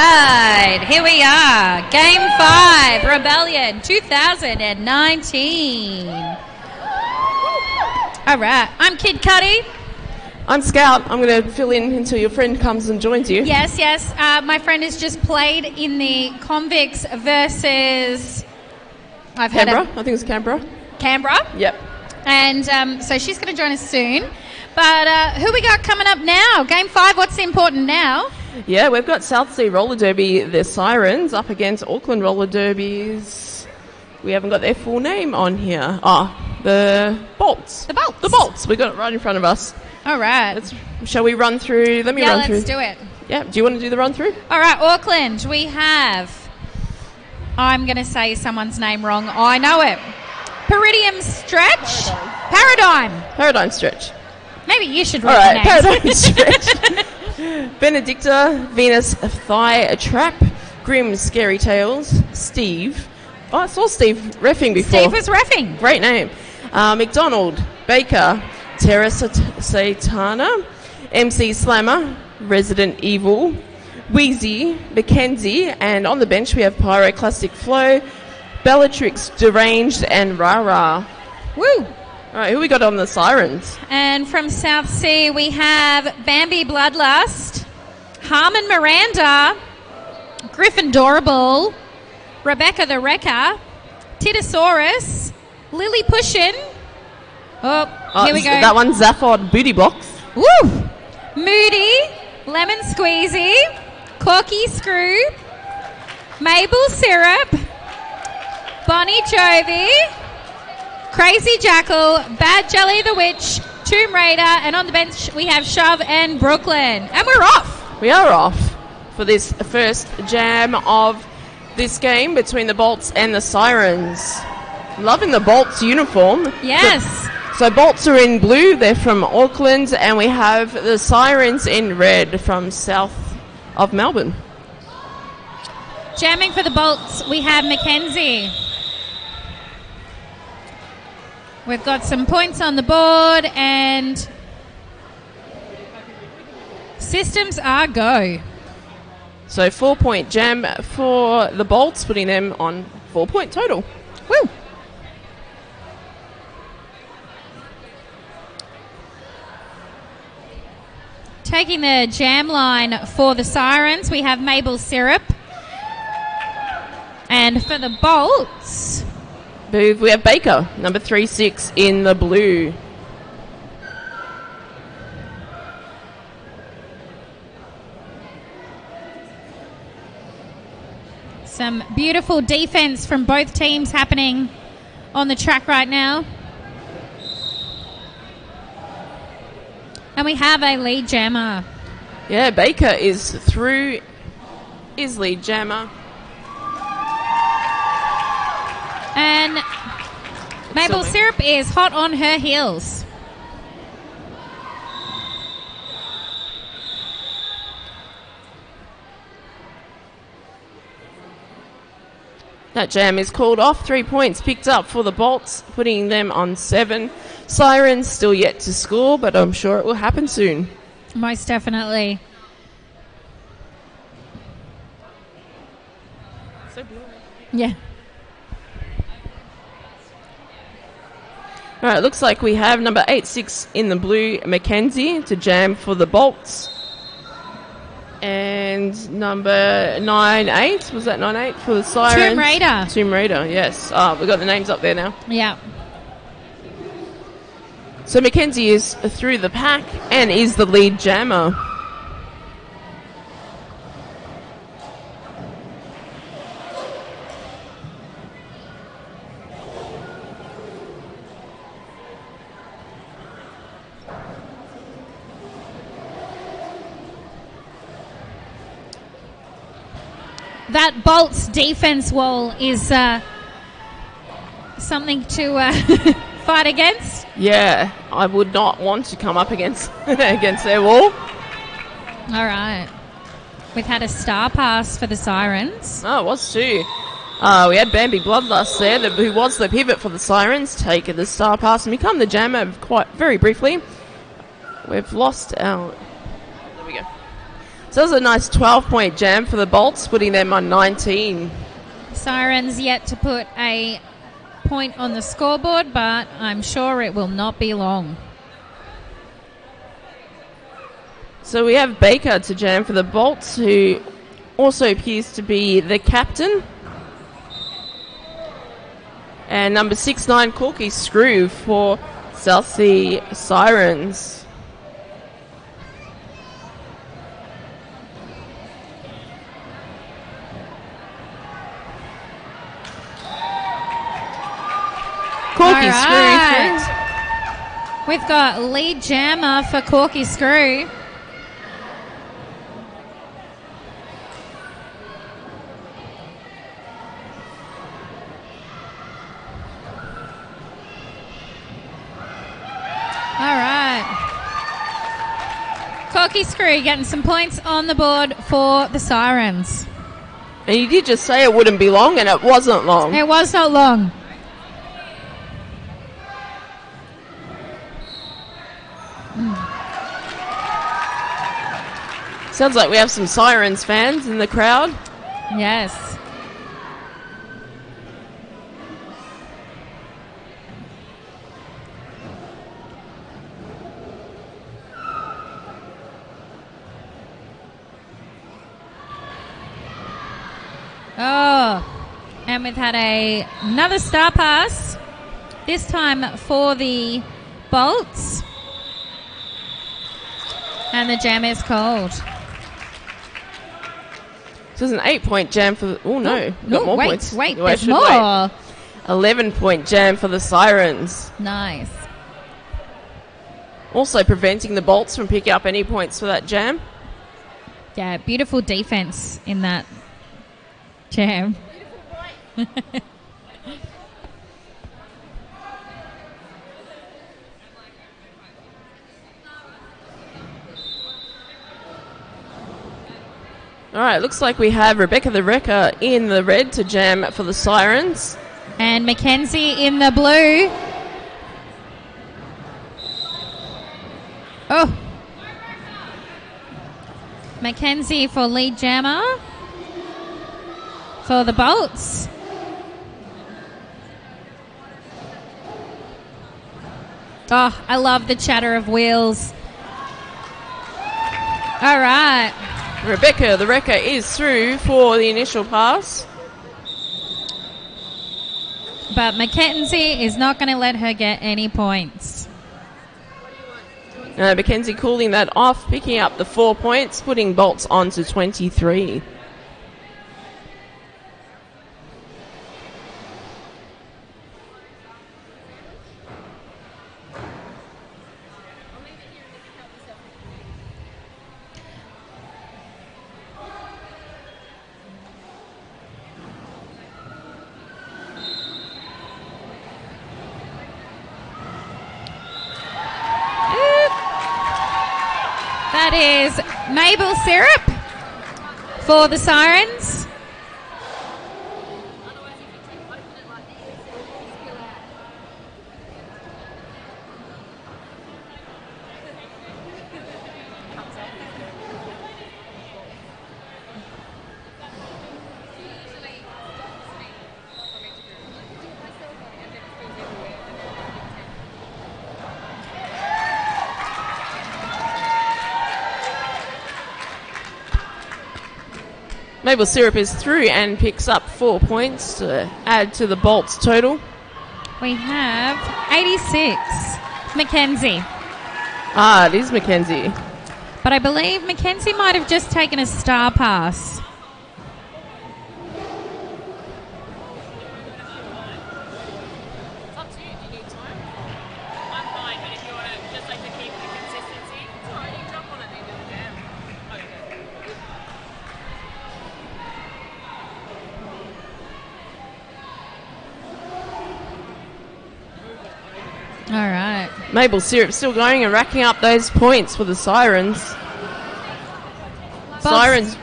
right, here we are. Game 5, Rebellion 2019. All right, I'm Kid Cuddy. I'm Scout. I'm going to fill in until your friend comes and joins you. Yes. My friend has just played in the Convicts versus... Canberra. I think it's Canberra. Canberra? Yep. And so she's going to join us soon. But who we got coming up now? Game 5, what's important now? Yeah, we've got South Sea Roller Derby, the Sirens, up against Auckland Roller Derbies. We haven't got their full name on here. The Bolts. The Bolts. The Bolts. We got it right in front of us. All right. Shall we run through? Let me run through. Yeah, let's do it. Yeah, do you want to do the run through? All right, Auckland, we have... I'm going to say someone's name wrong. I know it. Peridium Stretch? Paradigm Stretch. Maybe you should All read right, the names. Paradigm Stretch. Benedicta, Venus Thigh Trap, Grim Scary Tales, Steve. Oh, I saw Steve reffing before. Steve was reffing. Great name. McDonald, Baker, Terra Satana, MC Slammer, Resident Evil, Wheezy, Mackenzie, and on the bench we have Pyroclastic Flow, Bellatrix, Deranged, and Rara. Woo! All right, who we got on the Sirens? And from South Sea, we have Bambi Bloodlust, Harmon Miranda, Gryffindorable, Rebecca the Wrecker, Titosaurus, Lily Pushin. Oh, here we go. That one's Zaphod Booty Box. Woo! Moody, Lemon Squeezy, Corky Screw, Maple Syrup, Bonnie Jovi, Crazy Jackal, Bad Jelly the Witch, Tomb Raider, and on the bench we have Shove and Brooklyn. And we're off. We are off for this first jam of this game between the Bolts and the Sirens. Loving the Bolts uniform. Yes. So Bolts are in blue, they're from Auckland, and we have the Sirens in red from south of Melbourne. Jamming for the Bolts, we have Mackenzie. We've got some points on the board and systems are go. So 4-point jam for the Bolts, putting them on 4-point total. Woo! Taking the jam line for the Sirens, we have Maple Syrup. And for the Bolts... We have Baker, number 36 in the blue. Some beautiful defense from both teams happening on the track right now. And we have a lead jammer. Yeah, Baker is through his lead jammer. And Maple Syrup is hot on her heels. That jam is called off. 3 points picked up for the Bolts, putting them on 7. Sirens still yet to score, but I'm sure it will happen soon. Most definitely. So blue. Yeah. All right, looks like we have number 86 in the blue, Mackenzie, to jam for the Bolts. And number 98, was that 98 for the Sirens? Tomb Raider, yes. We've got the names up there now. Yeah. So Mackenzie is through the pack and is the lead jammer. That Bolts defense wall is something to fight against. Yeah, I would not want to come up against against their wall. All right. We've had a star pass for the Sirens. Oh, it was too. We had Bambi Bloodlust there, who was the pivot for the Sirens, take the star pass and become the jammer quite very briefly. We've lost our... There we go. So that was a nice 12-point jam for the Bolts, putting them on 19. Sirens yet to put a point on the scoreboard, but I'm sure it will not be long. So we have Baker to jam for the Bolts, who also appears to be the captain. And number 6'9", Corky Screw for South Sea Sirens. Corky Screw through. We've got lead jammer for Corky Screw. All right. Corky Screw getting some points on the board for the Sirens. And you did just say it wouldn't be long, and it wasn't long. It was not long. Sounds like we have some Sirens fans in the crowd. Yes. Oh, and we've had another star pass, this time for the Bolts. And the jam is called. So it's an 8-point jam for the... Oh, no. No, Got more wait, points. wait, Oh, I there's should more. wait. 11-point jam for the Sirens. Nice. Also preventing the Bolts from picking up any points for that jam. Yeah, beautiful defense in that jam. All right, looks like we have Rebecca the Wrecker in the red to jam for the Sirens. And Mackenzie in the blue. Oh. Mackenzie for lead jammer for the Bolts. Oh, I love the chatter of wheels. All right. Rebecca the Wrecker is through for the initial pass. But Mackenzie is not going to let her get any points. Mackenzie cooling that off, picking up the 4 points, putting Bolts on to 23. That is maple syrup for the Sirens. Maple Syrup is through and picks up 4 points to add to the Bolts total. We have 86, Mackenzie. It is Mackenzie. But I believe Mackenzie might have just taken a star pass. All right. Maple Syrup still going and racking up those points for the Sirens. Sirens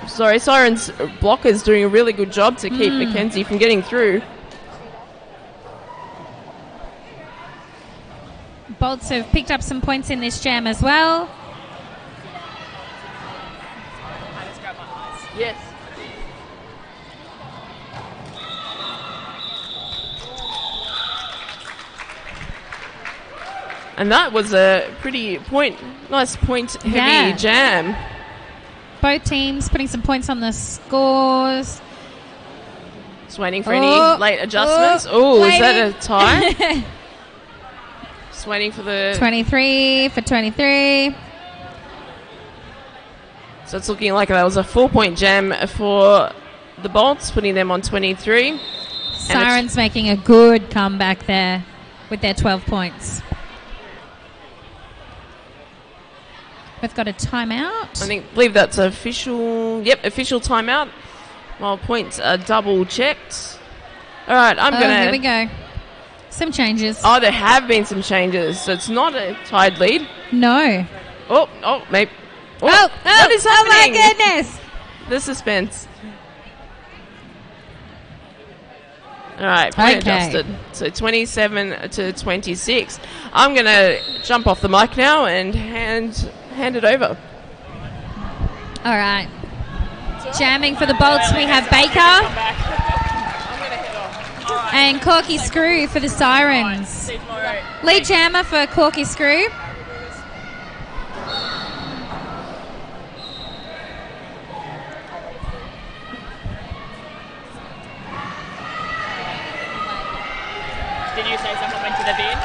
blockers doing a really good job to keep Mackenzie from getting through. Bolts have picked up some points in this jam as well. Yes. And that was a pretty nice point-heavy jam. Both teams putting some points on the scores. Just waiting for any late adjustments. Oh, is that a tie? Just waiting for the... 23 for 23. So it's looking like that was a 4-point jam for the Bolts, putting them on 23. Sirens making a good comeback there with their 12 points. We've got a timeout. I believe that's official. Yep, official timeout. While points are double checked. All right, I'm going to... Here we go. Some changes. Oh, there have been some changes. So it's not a tied lead. No. Maybe. What is happening? Oh, my goodness. The suspense. All right, point adjusted. So 27 to 26. I'm going to jump off the mic now and hand it over. All right. Jamming for the Bolts, we have Baker and Corky Screw for the Sirens. Lead jammer for Corky Screw. Did you say someone went to the bin?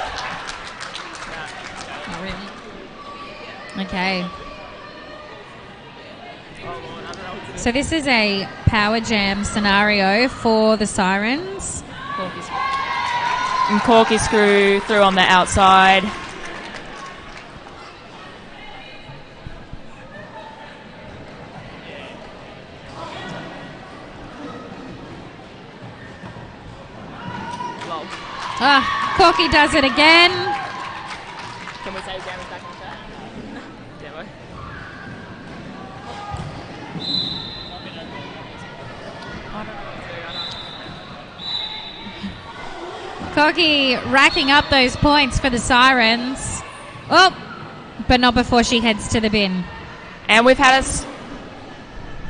Not really. Okay. So this is a power jam scenario for the Sirens. And Corky Screw through on the outside. Corky does it again. Can we say Jam is back in chat? Demo. Corky racking up those points for the Sirens. Oh, but not before she heads to the bin. And we've had a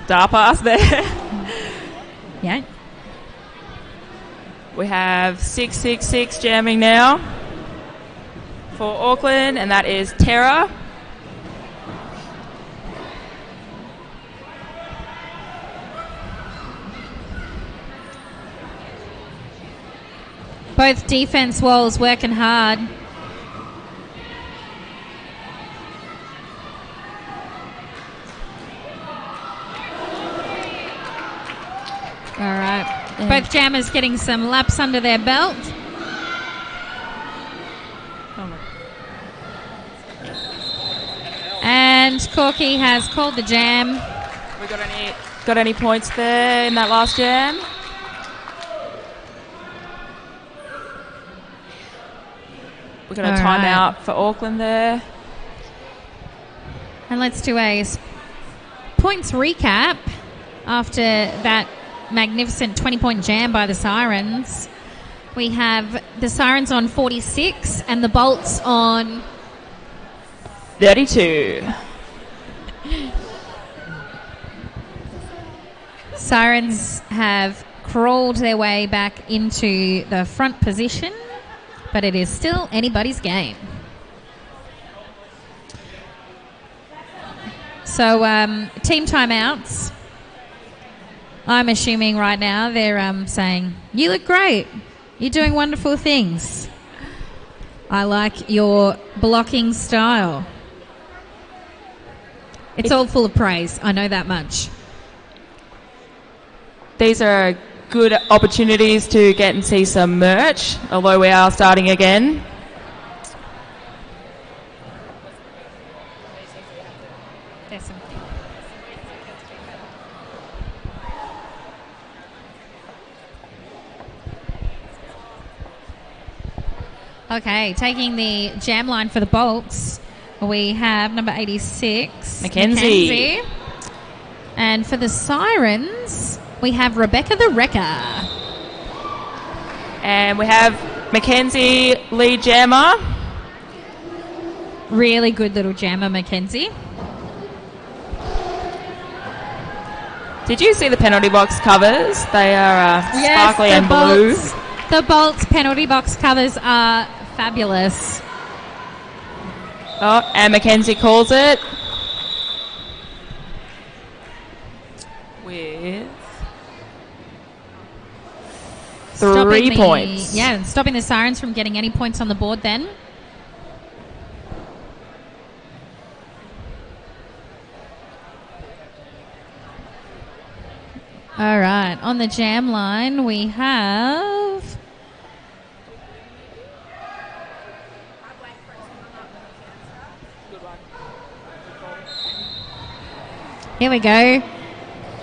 star pass there. Yeah. We have 666 jamming now for Auckland, and that is Tara. Both defense walls working hard. All right. Both jammers getting some laps under their belt. And Corky has called the jam. We got any points there in that last jam? We got a timeout for Auckland there. And let's do a points recap after that magnificent 20-point jam by the Sirens. We have the Sirens on 46 and the Bolts on 32. Sirens have crawled their way back into the front position, but it is still anybody's game. So, team timeouts. I'm assuming right now they're saying, "You look great. You're doing wonderful things. I like your blocking style." It's all full of praise. I know that much. These are good opportunities to get and see some merch, although we are starting again. Okay, taking the jam line for the Bolts, we have number 86, Mackenzie. And for the Sirens, we have Rebecca the Wrecker. And we have Mackenzie lead jammer. Really good little jammer, Mackenzie. Did you see the penalty box covers? They are sparkly and blue. The Bolts penalty box covers are fabulous. Oh, and Mackenzie calls it. With 3 points. Yeah, stopping the Sirens from getting any points on the board then. All right, on the jam line we have... Here we go.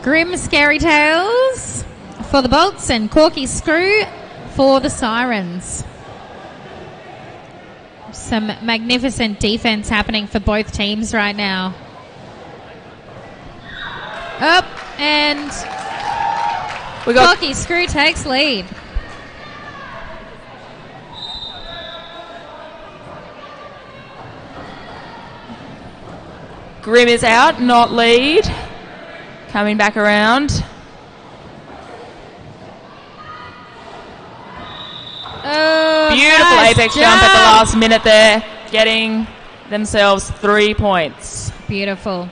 Grim Scary Tales for the Bolts and Corky Screw for the Sirens. Some magnificent defense happening for both teams right now. Up and Corky Screw takes lead. Grim is out, not lead. Coming back around. Oh, beautiful nice apex jump at the last minute there, getting themselves 3 points. Beautiful.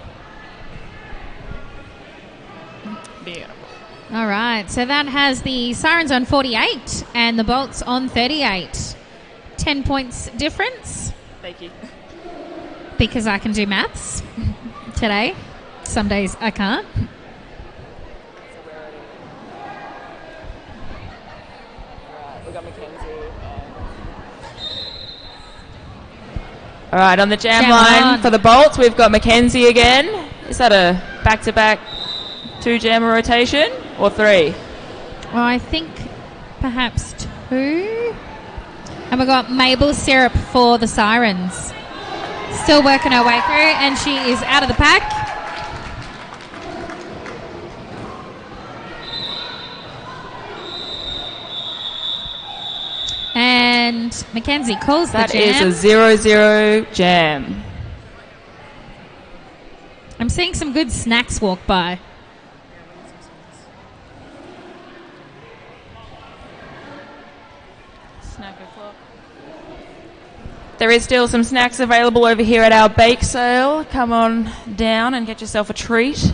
Beautiful. All right, so that has the Sirens on 48 and the Bolts on 38. 10 points difference. Thank you. Because I can do maths today. Some days I can't. We got Mackenzie. All right, on the jam line for the Bolts, we've got Mackenzie again. Is that a back-to-back 2 jammer rotation or 3? Well, I think perhaps 2. And we've got Maple Syrup for the Sirens. Still working her way through, and she is out of the pack. And Mackenzie calls the jam. That is a 0-0 jam. I'm seeing some good snacks walk by. Snack o'clock. There is still some snacks available over here at our bake sale. Come on down and get yourself a treat.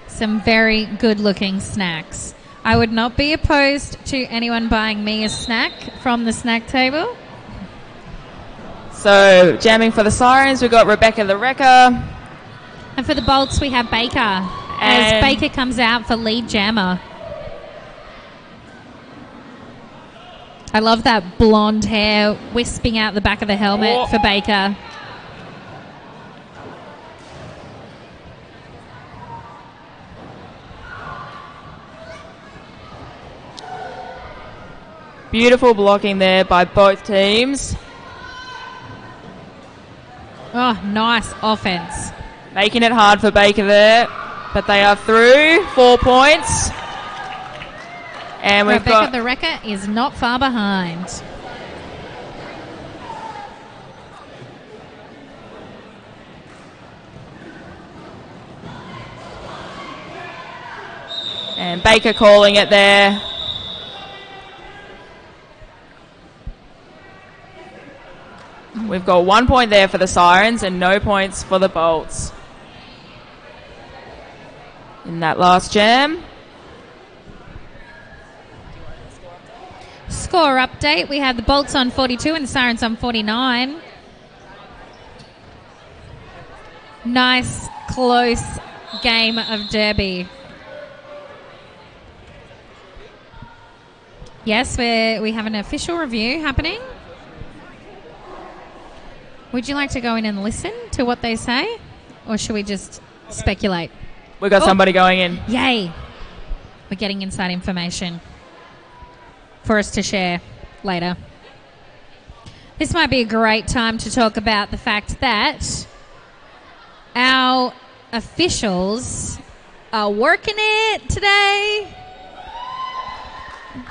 Some very good-looking snacks. I would not be opposed to anyone buying me a snack from the snack table. So, jamming for the Sirens, we've got Rebecca the Wrecker. And for the Bolts, we have Baker. As Baker comes out for lead jammer. I love that blonde hair wisping out the back of the helmet for Baker. Beautiful blocking there by both teams. Oh, nice offense. Making it hard for Baker there, but they are through. 4 points. And we've Rebecca the Wrecker is not far behind. And Baker calling it there. We've got 1 point there for the Sirens and no points for the Bolts. In that last jam. Score update. We have the Bolts on 42 and the Sirens on 49. Nice, close game of derby. Yes, we have an official review happening. Would you like to go in and listen to what they say? Or should we just speculate? We've got somebody going in. Yay. We're getting inside information for us to share later. This might be a great time to talk about the fact that our officials are working it today.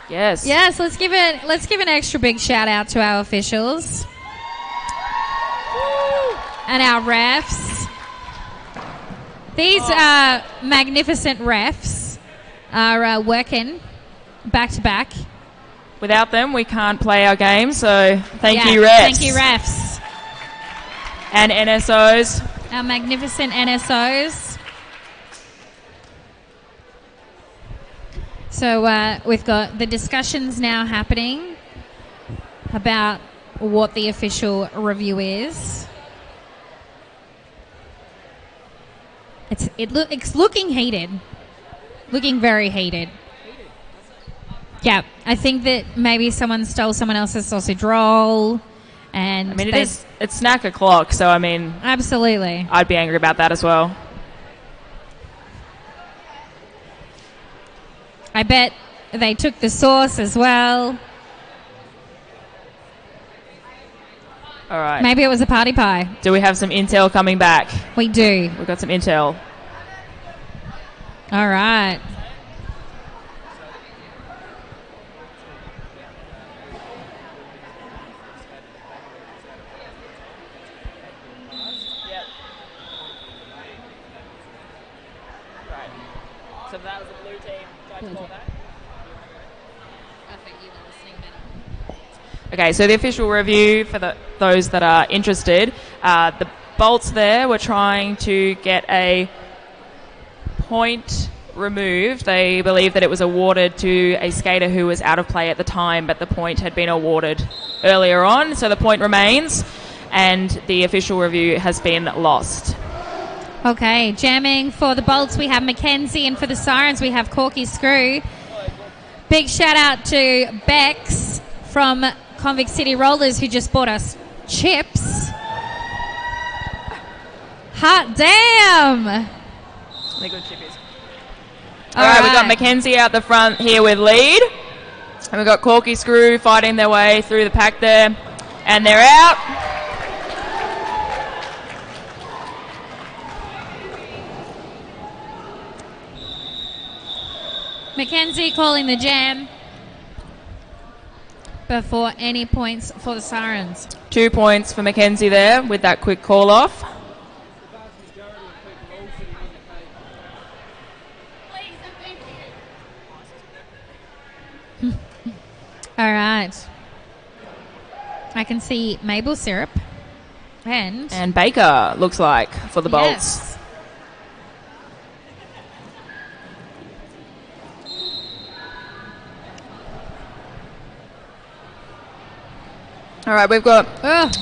Yes. Yes, let's give an extra big shout out to our officials. And our refs. These magnificent refs are working back to back. Without them, we can't play our game, so thank you, refs. Thank you, refs. And NSOs. Our magnificent NSOs. So we've got the discussions now happening about what the official review is. It's looking heated. Looking very heated. Yeah, I think that maybe someone stole someone else's sausage roll, and I mean it's snack o'clock, so I mean absolutely, I'd be angry about that as well. I bet they took the sauce as well. All right. Maybe it was a party pie. Do we have some intel coming back? We do. We've got some intel. All right. So that was the blue team trying to call that? I think you were listening better. Okay, so the official review for those that are interested, the Bolts there were trying to get a point removed. They believe that it was awarded to a skater who was out of play at the time, but the point had been awarded earlier on, so the point remains, and the official review has been lost. Okay, jamming for the Bolts, we have Mackenzie, and for the Sirens, we have Corky Screw. Big shout out to Bex from Convict City Rollers, who just bought us chips. Hot damn! They're good chippies. All right, we've got Mackenzie out the front here with lead. And we've got Corky Screw fighting their way through the pack there. And they're out. Mackenzie calling the jam before any points for the Sirens. 2 points for Mackenzie there with that quick call off. All right. I can see maple syrup and Baker looks like for the Bolts. Yes. All right, we've got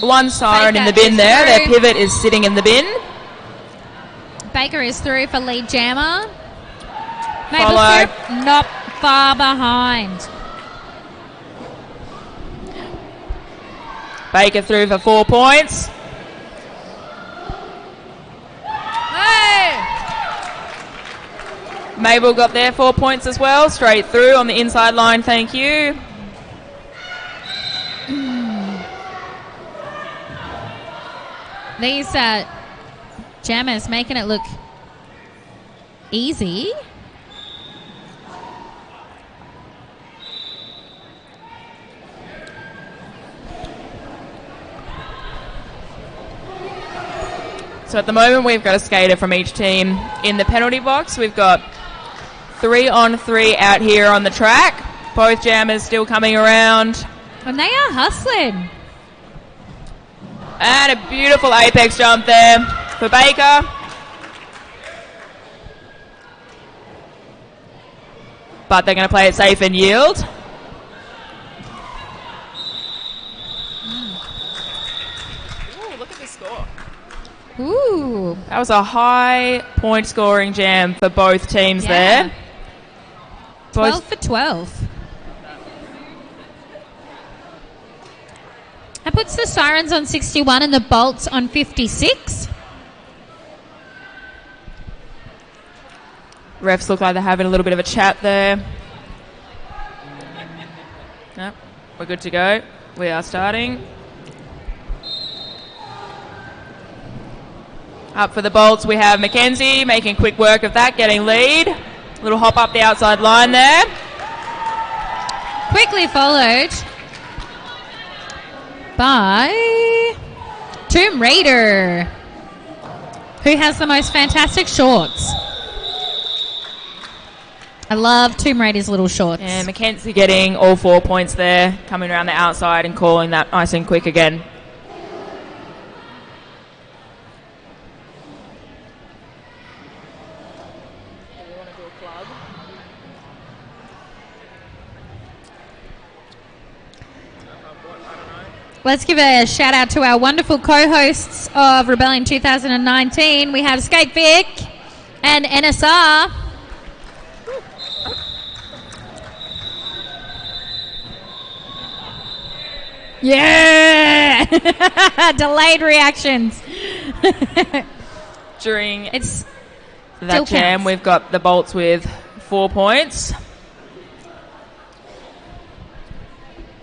one siren in the bin there. Their pivot is sitting in the bin. Baker is through for lead jammer. Maple Follow. syrup not far behind. Baker through for 4 points. Hey! Mabel got their 4 points as well, straight through on the inside line, thank you. These jammers making it look easy. So at the moment we've got a skater from each team in the penalty box. We've got 3-on-3 out here on the track. Both jammers still coming around. And they are hustling. And a beautiful apex jump there for Baker. But they're going to play it safe and yield. Ooh, look at this score. Ooh. That was a high point scoring jam for both teams there. 12 for 12. That puts the Sirens on 61 and the Bolts on 56. Refs look like they're having a little bit of a chat there. Nope, we're good to go. We are starting. Up for the Bolts, we have Mackenzie making quick work of that, getting lead. Little hop up the outside line there. Quickly followed by Tomb Raider. Who has the most fantastic shorts? I love Tomb Raider's little shorts. And Mackenzie getting all 4 points there, coming around the outside and calling that nice and quick again. Let's give a shout out to our wonderful co-hosts of Rebellion 2019. We have Skate Vic and NSR. Yeah! Delayed reactions. During It's that jam, counts. we've got the Bolts with 4 points.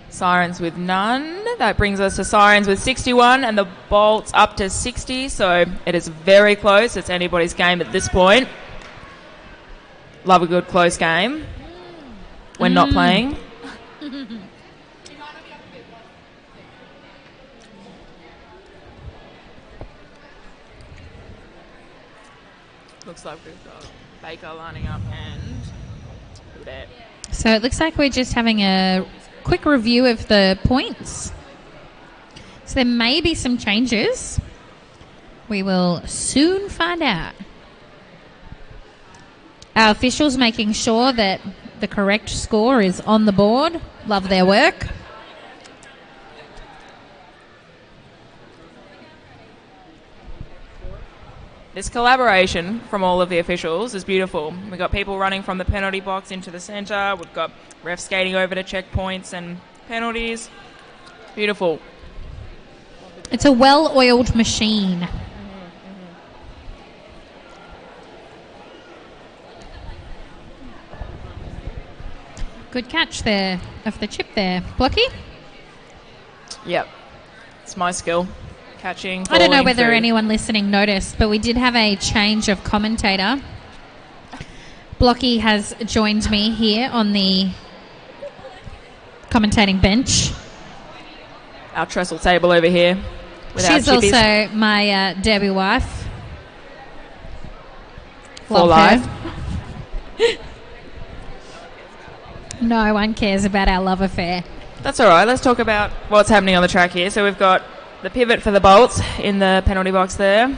Sirens with none. That brings us to Sirens with 61 and the Bolts up to 60. So it is very close. It's anybody's game at this point. Love a good close game when not playing. Looks like we've got Baker lining up and Boudet. So it looks like we're just having a quick review of the points. So there may be some changes. We will soon find out. Our officials making sure that the correct score is on the board. Love their work. This collaboration from all of the officials is beautiful. We've got people running from the penalty box into the centre. We've got refs skating over to checkpoints and penalties. Beautiful. It's a well-oiled machine. Good catch there of the chip there. Blocky? Yep. It's my skill. Catching, I don't know falling whether through. anyone listening noticed, but we did have a change of commentator. Blocky has joined me here on the commentating bench. Our trestle table over here. With our She's chippies also my Derby wife. for Love life. her. No one cares about our love affair. That's all right. Let's talk about what's happening on the track here. So we've got the pivot for the Bolts in the penalty box there.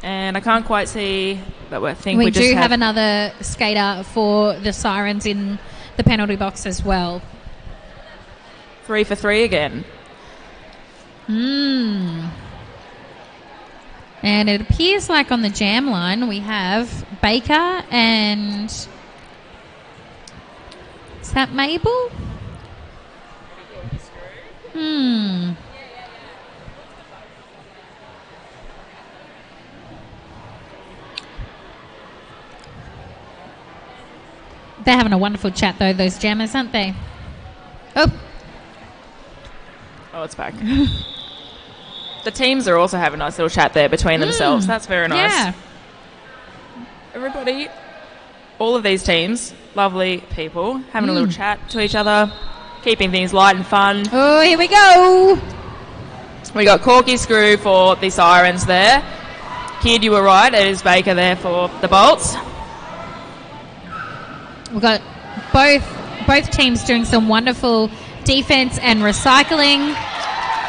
And I can't quite see, but I think we We just do have another skater for the Sirens in the penalty box as well. 3 for 3 again. And it appears like on the jam line we have Baker and... Is that Mabel? They're having a wonderful chat though, those jammers, aren't they? Oh, Oh, it's back. The teams are also having a nice little chat there between themselves. That's very nice. yeah. Everybody, all of these teams, lovely people, having a little chat to each other, keeping things light and fun. Oh, here we go. We got Corky Screw for the Sirens there. Kid, you were right. It is Baker there for the Bolts. We've got both teams doing some wonderful defense and recycling.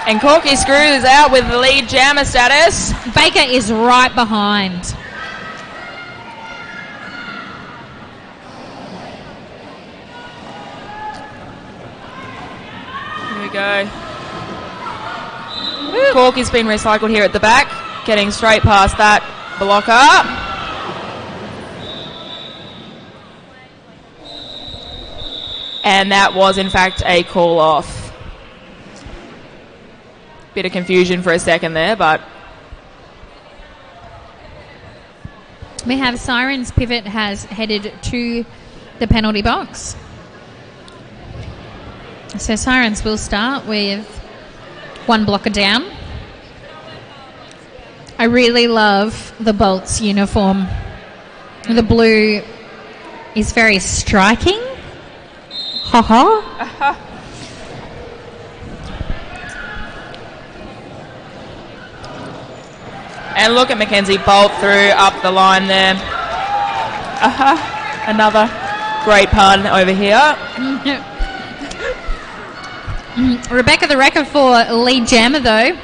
And Corky Screw is out with the lead jammer status. Baker is right behind. Here we go. Corky's been recycled here at the back, getting straight past that blocker. And that was, in fact, a call-off. Bit of confusion for a second there, but We have Sirens pivot has headed to the penalty box. So Sirens will start with one blocker down. I really love the Bolts uniform. The blue is very striking. Ha ha. And look at Mackenzie bolt through up the line there. Another great pun over here. Rebecca the record for lead jammer though.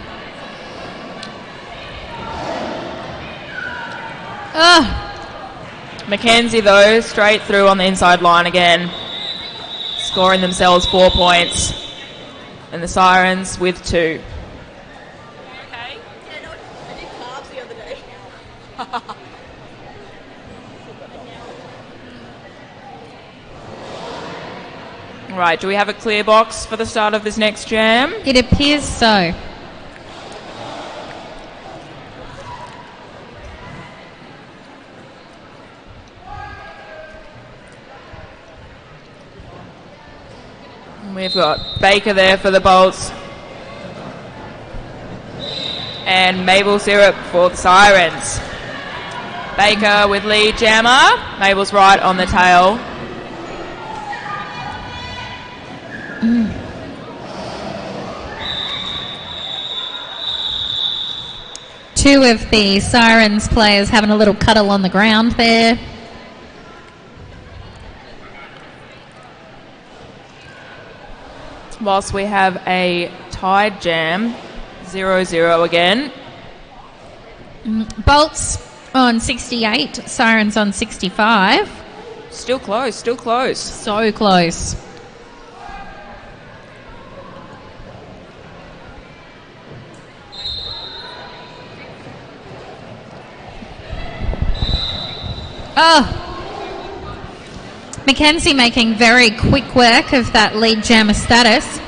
Mackenzie though, straight through on the inside line again. Scoring themselves 4 points. And the Sirens with 2. Okay. Yeah, no, I did carbs the other day. Right, do we have a clear box for the start of this next jam? It appears so. We've got Baker there for the Bolts. And maple syrup for the Sirens. Baker with lead jammer. Mabel's right on the tail. Two of the Sirens players having a little cuddle on the ground there. Whilst we have a tied jam, 0-0 again. Bolts on 68, Sirens on 65. Still close, still close. So close. Oh! Mackenzie making very quick work of that lead jammer status.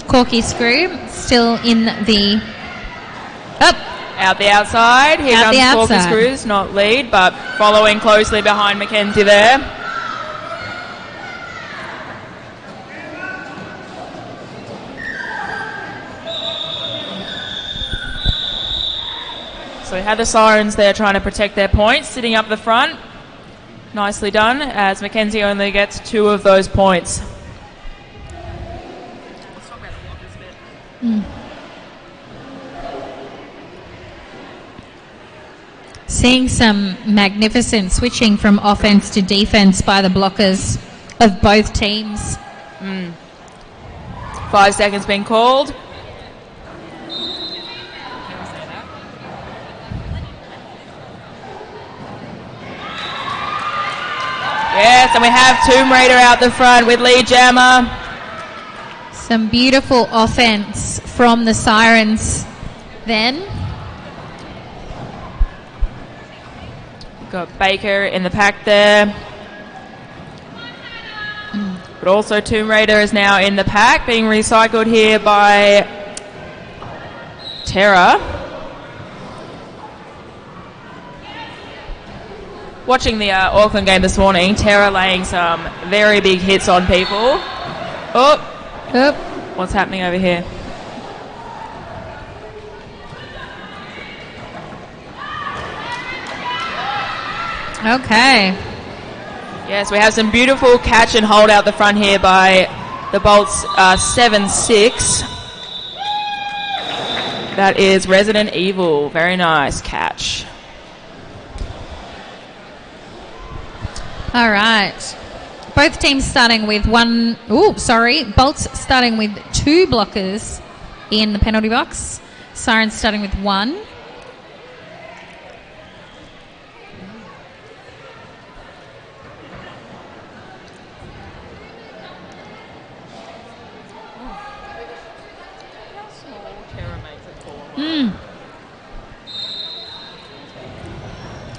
Corky Screw still in the... Out the outside. Here Out comes the Corky outside. Screws, not lead, but following closely behind Mackenzie there. So we had the Sirens there trying to protect their points, sitting up the front. Nicely done, as Mackenzie only gets 2 of those points. Seeing some magnificent switching from offense to defense by the blockers of both teams. 5 seconds being called. Yes, and we have Tomb Raider out the front with lead jammer. Some beautiful offense from the Sirens then. Got Baker in the pack there. But also Tomb Raider is now in the pack, being recycled here by Terra. Watching the Auckland game this morning, Terra laying some very big hits on people. Oh, what's happening over here? Okay. Yes, we have some beautiful catch and hold out the front here by the Bolts 7-6. That is Resident Evil. Very nice catch. All right. Both teams starting with Bolts starting with 2 blockers in the penalty box. Sirens starting with 1.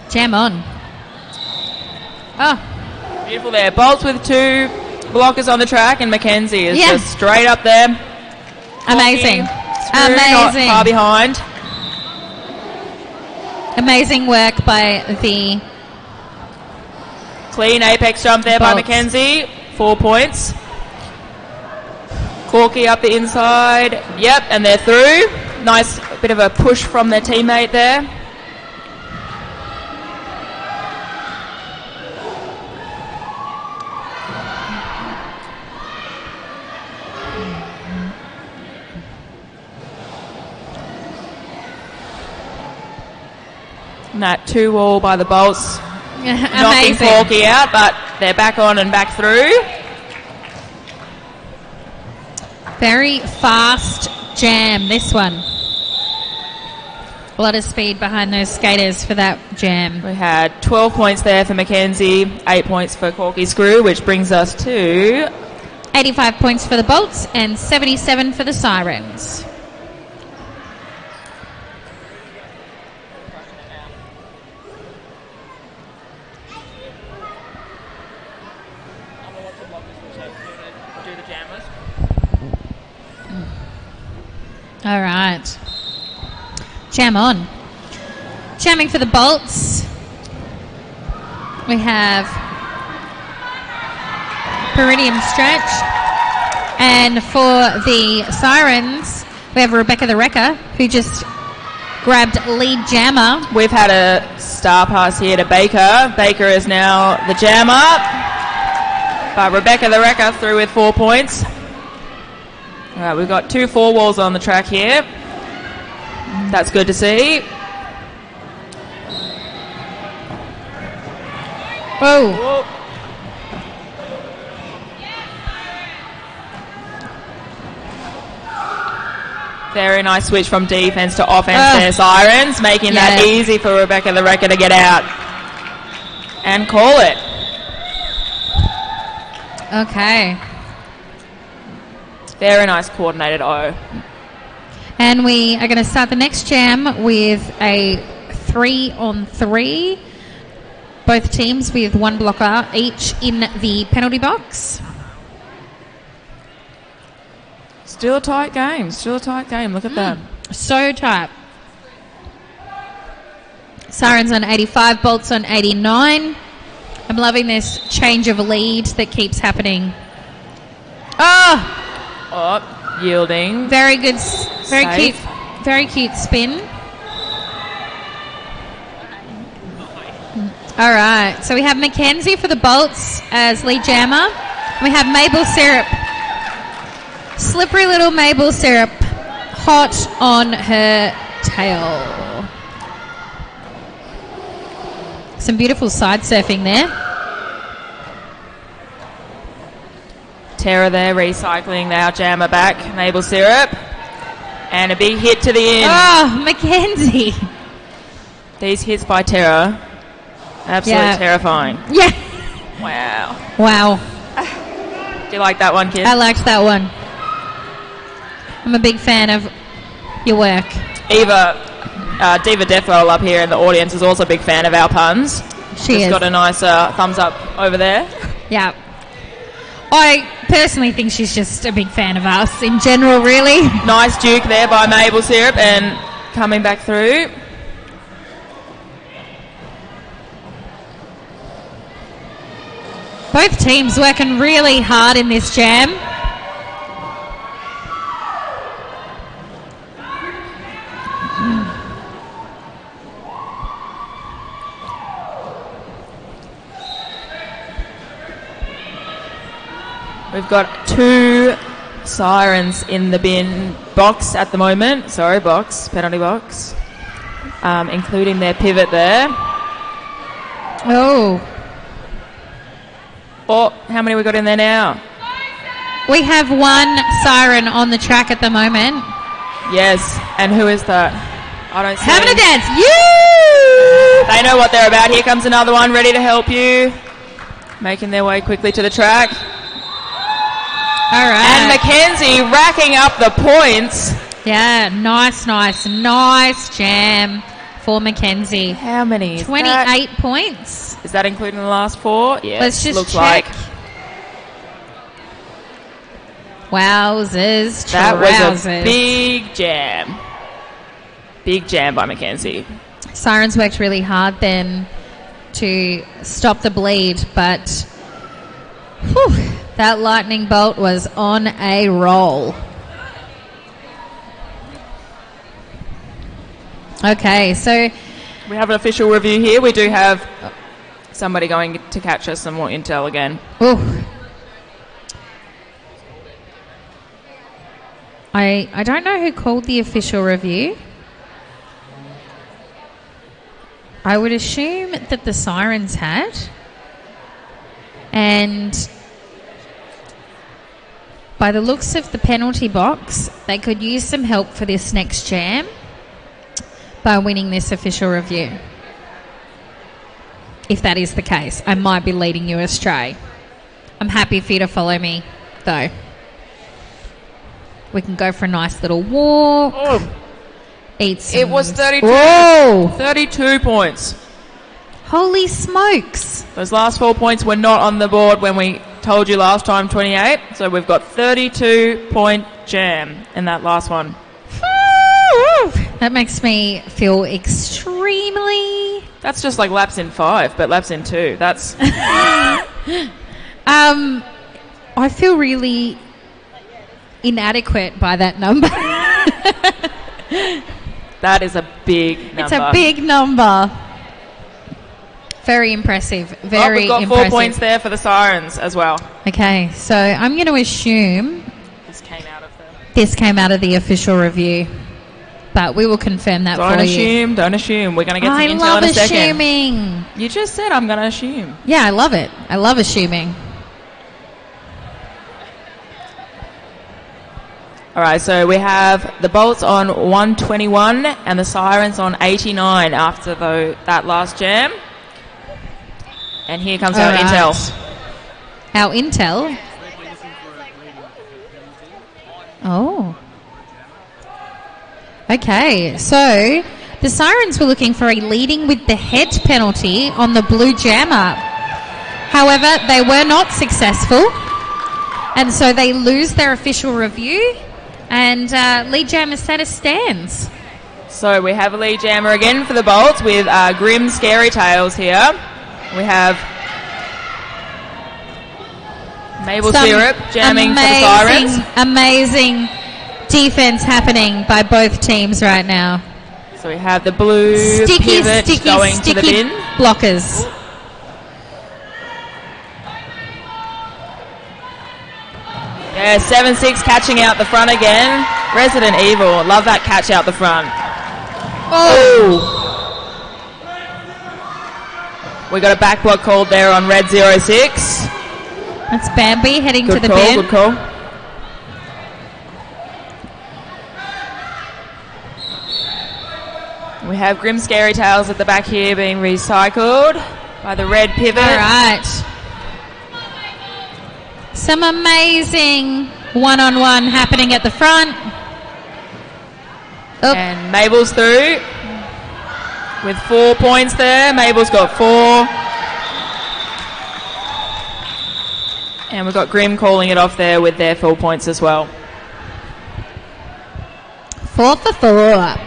Jam on. Oh. Beautiful there. Bolts with 2 blockers on the track, and Mackenzie is Yeah. just straight up there. Amazing. Screw not far behind. Amazing work by the Clean apex jump there by Bolts. Mackenzie. 4 points. Corky up the inside. Yep, and they're through. Nice bit of a push from their teammate there. And that 2-wall by the bolts, knocking Amazing. Corky out, but they're back on and back through. Very fast jam, this one. A lot of speed behind those skaters for that jam. We had 12 points there for Mackenzie, 8 points for Corky Screw, which brings us to 85 points for the Bolts and 77 for the Sirens. All right. Jam on. Jamming for the Bolts. We have Peridium Stretch. And for the Sirens, we have Rebecca the Wrecker, who just grabbed lead jammer. We've had a star pass here to Baker. Baker is now the jammer. But Rebecca the Wrecker through with 4 points. All right, we've got 2 4-walls on the track here. That's good to see. Whoa. Very nice switch from defense to offense there, Sirens, making that easy for Rebecca the Wrecker to get out and call it. Okay. Very nice coordinated O. And we are going to start the next jam with a 3-on-3. Both teams with 1 blocker each in the penalty box. Still a tight game. Look at that. So tight. Sirens on 85, Bolts on 89. I'm loving this change of lead that keeps happening. Oh! Oh, yielding. Very good, very Safe. cute, very cute spin. All right, so we have Mackenzie for the Bolts as lead jammer. We have Maple Syrup, slippery little Maple Syrup, hot on her tail. Some beautiful side surfing there. Tara there recycling our jammer back, Maple Syrup. And a big hit to the end. Oh, Mackenzie. These hits by Tara, absolutely terrifying. Yeah. Wow. Wow. Do you like that one, kid? I liked that one. I'm a big fan of your work. Diva Deathroll up here in the audience is also a big fan of our puns. She is. Got a nice thumbs up over there. Yeah. I personally think she's just a big fan of us in general, really. Nice duke there by Maple Syrup and coming back through. Both teams working really hard in this jam. We've got 2 Sirens in the bin box at the moment. Sorry, penalty box. Including their pivot there. Oh. Oh, how many we got in there now? We have 1 Siren on the track at the moment. Yes, and who is that? I don't see. Having a dance. You! They know what they're about. Here comes another one ready to help you. Making their way quickly to the track. All right. And Mackenzie racking up the points. Yeah, nice jam for Mackenzie. How many? 28 points. Is that including the last 4? Yes. Let's just looks check. like. Wowzers, That was a trousers. big jam. Big jam by Mackenzie. Sirens worked really hard then to stop the bleed, but whew, that lightning bolt was on a roll. Okay, so We have an official review here. We do have somebody going to catch us some more intel again. ooh. I don't know who called the official review. I would assume that the Sirens had. And by the looks of the penalty box, they could use some help for this next jam by winning this official review. If that is the case, I might be leading you astray. I'm happy for you to follow me, though. We can go for a nice little walk. Oh. Eat some... It was 32. Whoa! 32 points. Holy smokes. Those last 4 points were not on the board when we told you last time, 28. So we've got 32-point jam in that last one. That makes me feel extremely... That's just like laps in 5, but laps in 2. That's... I feel really inadequate by that number. That is a big number. It's a big number. Very impressive. Very we've got impressive. 4 points there for the Sirens as well. Okay, so I'm going to assume This came out of the official review. But we will confirm that for you. Don't assume. We're going to get some I intel love in a second. assuming. You just said I'm going to assume. Yeah, I love it. I love assuming. All right, so we have the Bolts on 121 and the Sirens on 89 after that last jam. And here comes our intel. Our intel? Oh. Okay, so the Sirens were looking for a leading with the head penalty on the blue jammer. However, they were not successful, and so they lose their official review, and lead jammer status stands. So we have a lead jammer again for the Bolts with Grim Scary Tales here. We have Maple Syrup jamming for the Sirens. Amazing defense happening by both teams right now. So we have the blue pivot going to the bin. Blockers. Yeah, 7-6 catching out the front again. Resident Evil. Love that catch out the front. Oh! We got a back block called there on red 06. That's Bambi heading Good to the call, bin. Good call. We have Grim Scary Tales at the back here being recycled by the red pivot. All right. Some amazing one-on-one happening at the front. Oh. And Mabel's through with 4 points there. Mabel's got 4. And we've got Grim calling it off there with their 4 points as well. 4 for 4.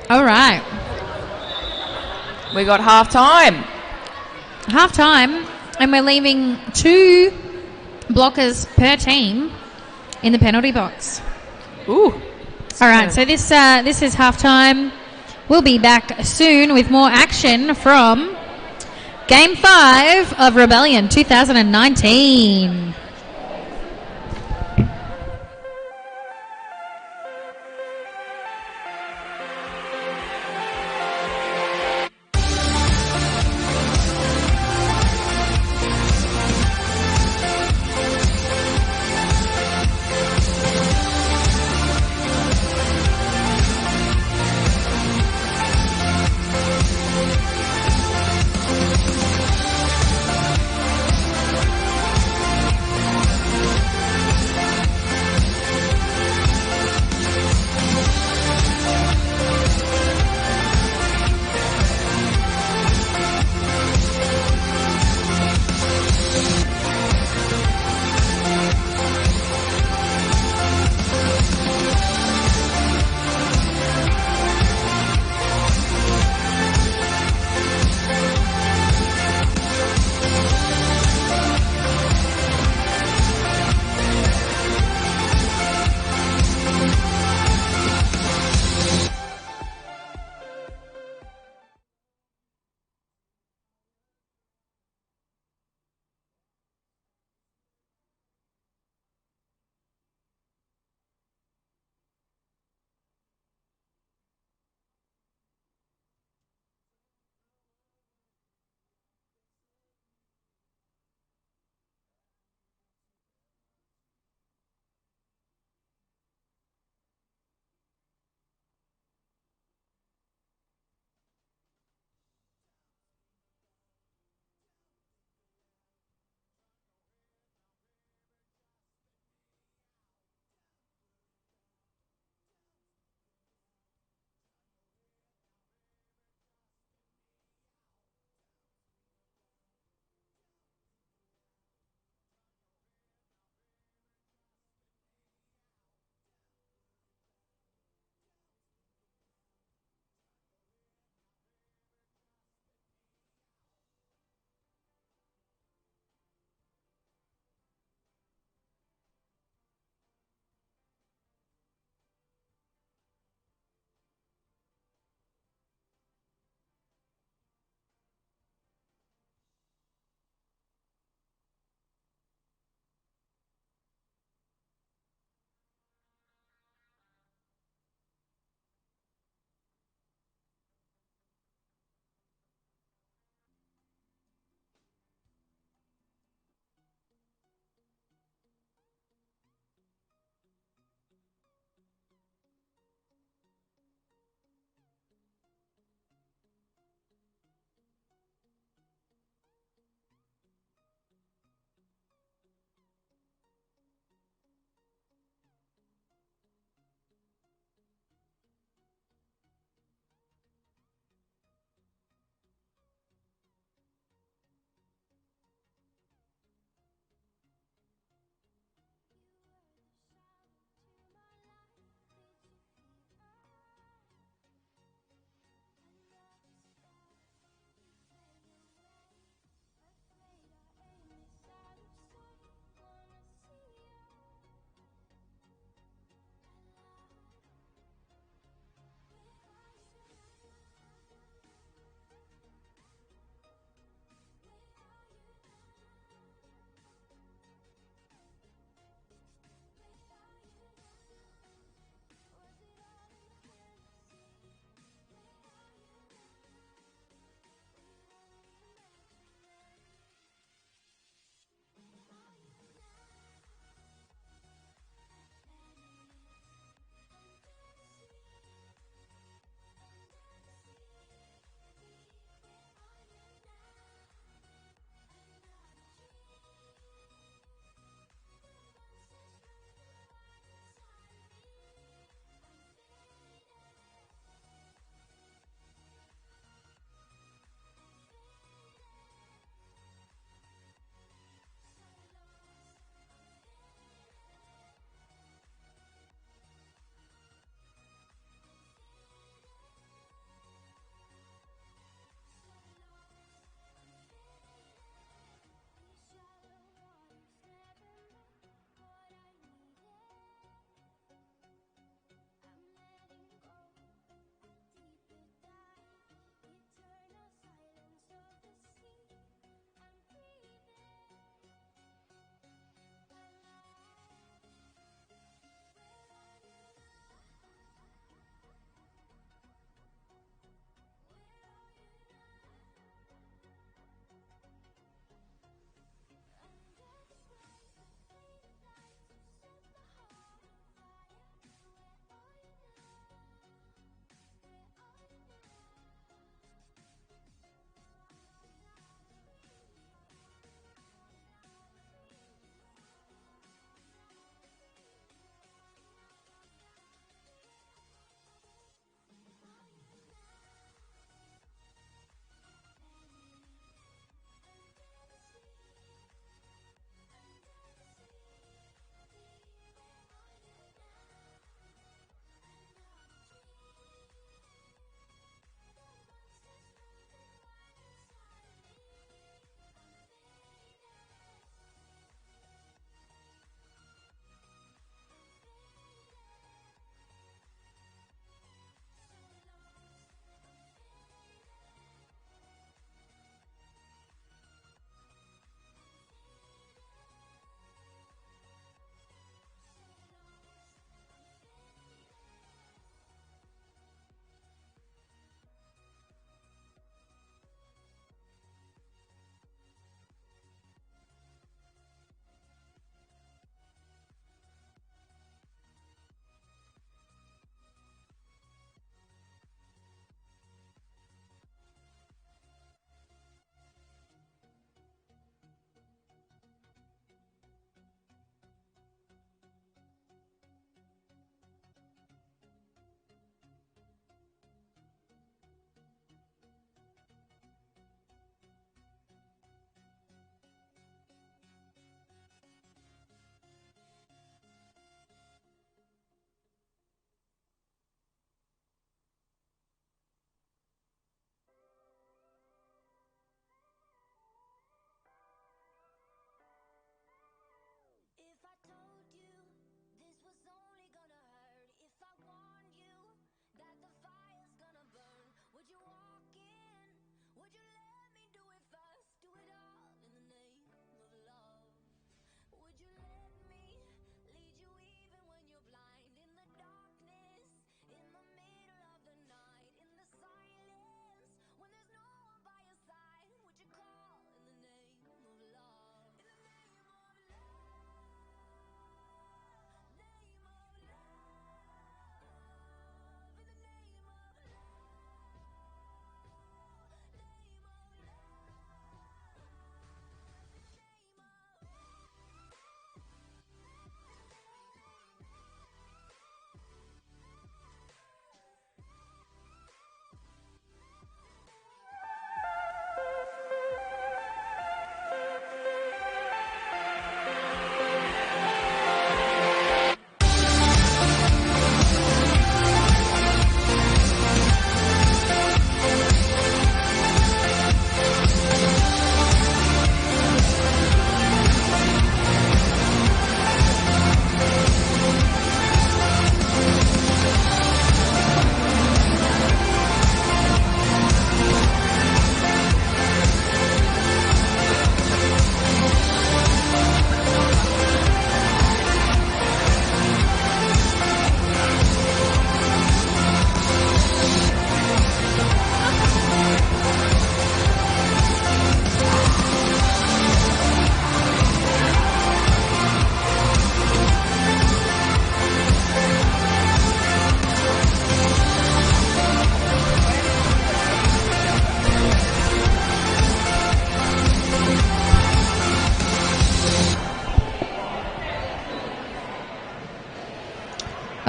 All right. We got half time. Half time, and we're leaving 2 blockers per team in the penalty box. Ooh. All right, so this is half time. We'll be back soon with more action from Game 5 of Rebellion 2019.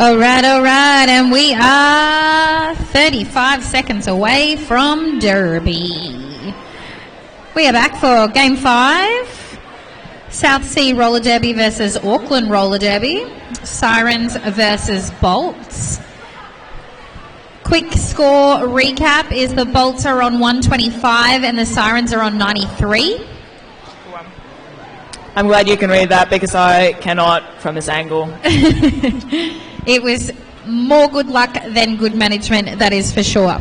All right, and we are 35 seconds away from Derby. We are back for Game 5. South Sea Roller Derby versus Auckland Roller Derby. Sirens versus Bolts. Quick score recap is the Bolts are on 125 and the Sirens are on 93. I'm glad you can read that because I cannot from this angle. It was more good luck than good management, that is for sure.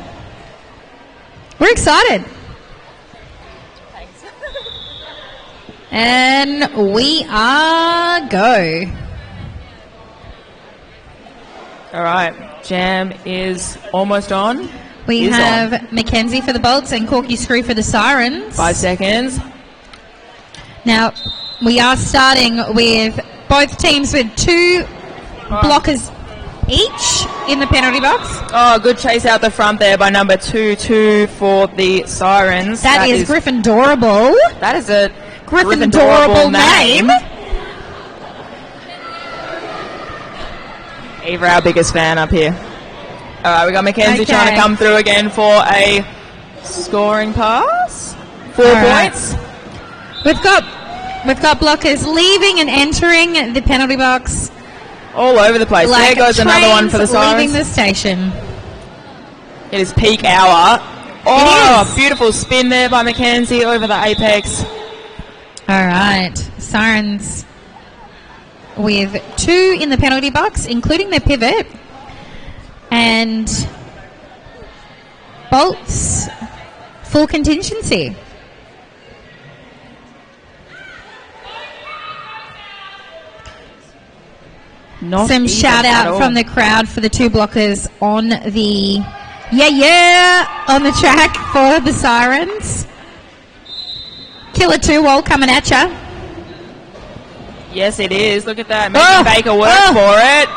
We're excited. Thanks. And we are go. All right, jam is almost on. We have Mackenzie for the Bolts and Corky Screw for the Sirens. 5 seconds. Now, we are starting with both teams with 2 blockers each in the penalty box. Oh, good chase out the front there by number 2 for the Sirens. That is Gryffindorable. That is a Gryffindorable name. Eva, our biggest fan up here. All right, we got Mackenzie trying to come through again for a scoring pass. 4 points. We've got blockers leaving and entering the penalty box. All over the place. Like there goes another one for the Sirens. Leaving the station. It is peak hour. Oh, beautiful spin there by Mackenzie over the apex. All right, Sirens with 2 in the penalty box, including their pivot. And Bolts, full contingency. Some shout out from the crowd for the 2 blockers on the on the track for the Sirens. Killer 2 wall coming at ya. Yes, it is. Look at that. Making Baker work for it.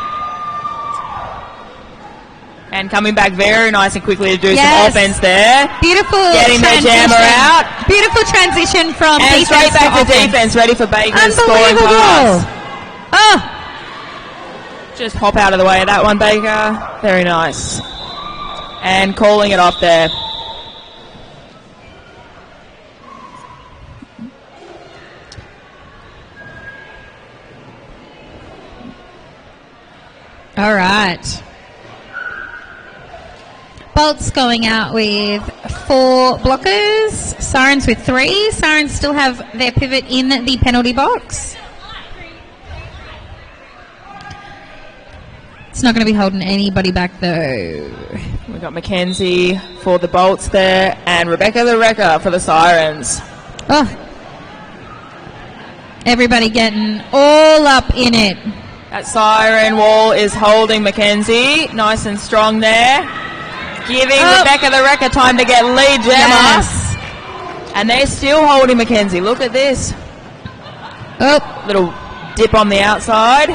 And coming back very nice and quickly to do some offense there. Beautiful getting the jammer out. Beautiful transition from and defense straight back to defense, ready for Baker's scoring pass. Oh. Just pop out of the way of that one, Baker. Very nice. And calling it off there. All right. Bolts going out with 4 blockers. Sirens with 3. Sirens still have their pivot in the penalty box. It's not going to be holding anybody back though. We've got Mackenzie for the Bolts there and Rebecca the Wrecker for the Sirens. Oh. Everybody getting all up in it. That siren wall is holding Mackenzie. Nice and strong there. Giving Rebecca the Wrecker time to get lead jammer. Yes. And they're still holding Mackenzie. Look at this. Oh. Little dip on the outside.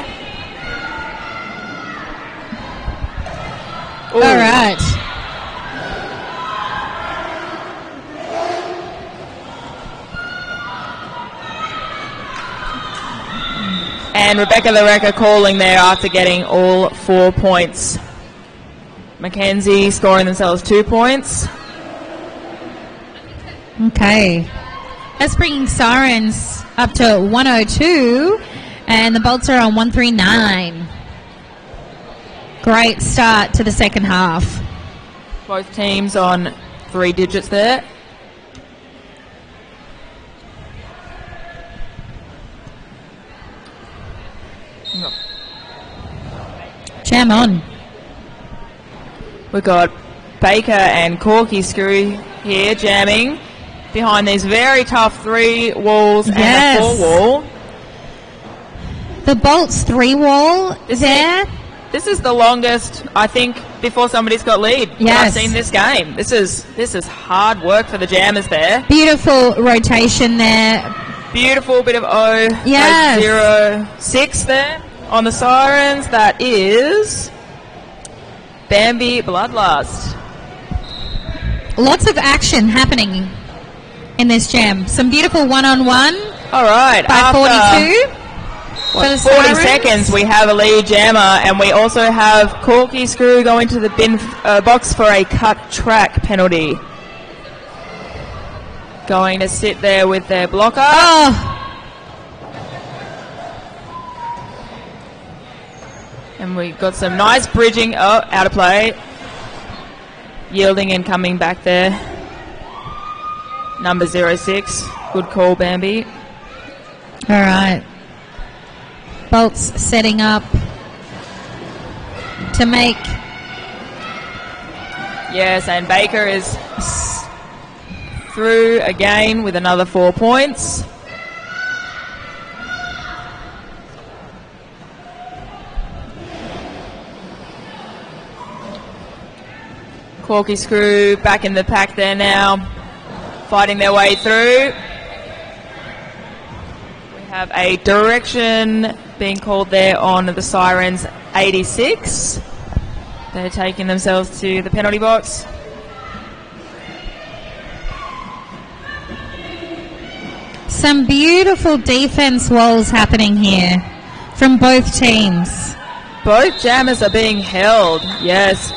Ooh. All right. And Rebecca the Wrecker calling there after getting all 4 points. Mackenzie scoring themselves 2 points. Okay. That's bringing Sirens up to 102 and the Bolts are on 139. Great start to the second half. Both teams on 3 digits there. Jam on. We've got Baker and Corky Screw here jamming behind these very tough 3 walls and a 4 wall. The Bolts 3 wall there. This is the longest, I think, before somebody's got lead. Yes. I've seen this game. This is hard work for the jammers there. Beautiful rotation there. Beautiful bit of O. Yes. 0-6 there on the Sirens. That is Bambi Bloodlust. Lots of action happening in this jam. Some beautiful one-on-one. All right. By 42. For the 40 Sirens. seconds, we have a lead jammer, and we also have Corky Screw going to the bin box for a cut track penalty. Going to sit there with their blocker. Oh, And we got some nice bridging. Oh, out of play. Yielding and coming back there. Number 06. Good call, Bambi. all right. Bolts setting up to make. Yes, and Baker is through again with another 4 points. Corky Screw back in the pack there now, fighting their way through. We have a direction being called there on the Sirens 86. They're taking themselves to the penalty box. Some beautiful defense walls happening here from both teams. Both jammers are being held, yes.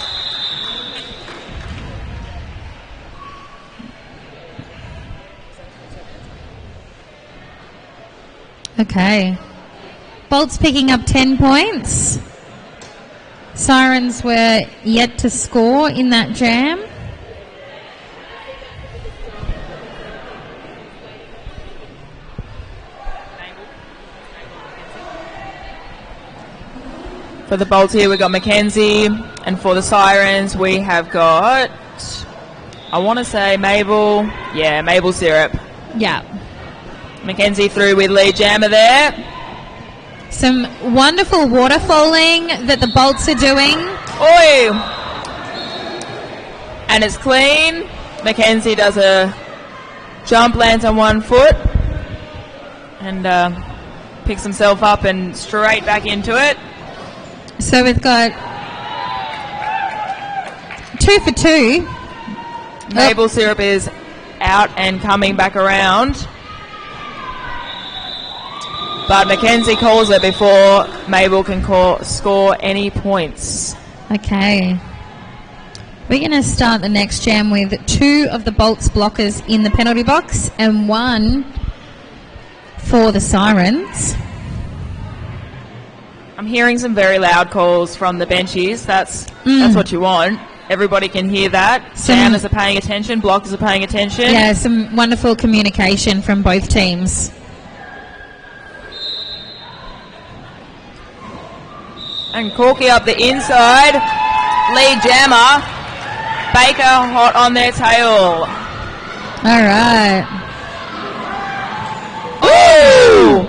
Okay. Bolts picking up 10 points. Sirens were yet to score in that jam. For the Bolts here, we've got Mackenzie, and for the Sirens, we have got, I want to say Mabel, yeah, Mabel Syrup. Yeah. Mackenzie through with lead jammer there. Some wonderful waterfalling that the Bolts are doing. Oi! And it's clean. Mackenzie does a jump, lands on 1 foot, and picks himself up and straight back into it. So we've got 2 for 2. Maple Syrup is out and coming back around. But Mackenzie calls it before Mabel can score any points. Okay. We're going to start the next jam with 2 of the Bolts blockers in the penalty box and 1 for the Sirens. I'm hearing some very loud calls from the benchies. That's what you want. Everybody can hear that. Jammers are paying attention. Blockers are paying attention. Yeah, some wonderful communication from both teams. And Corky up the inside. Lead jammer. Baker hot on their tail. All right. Ooh!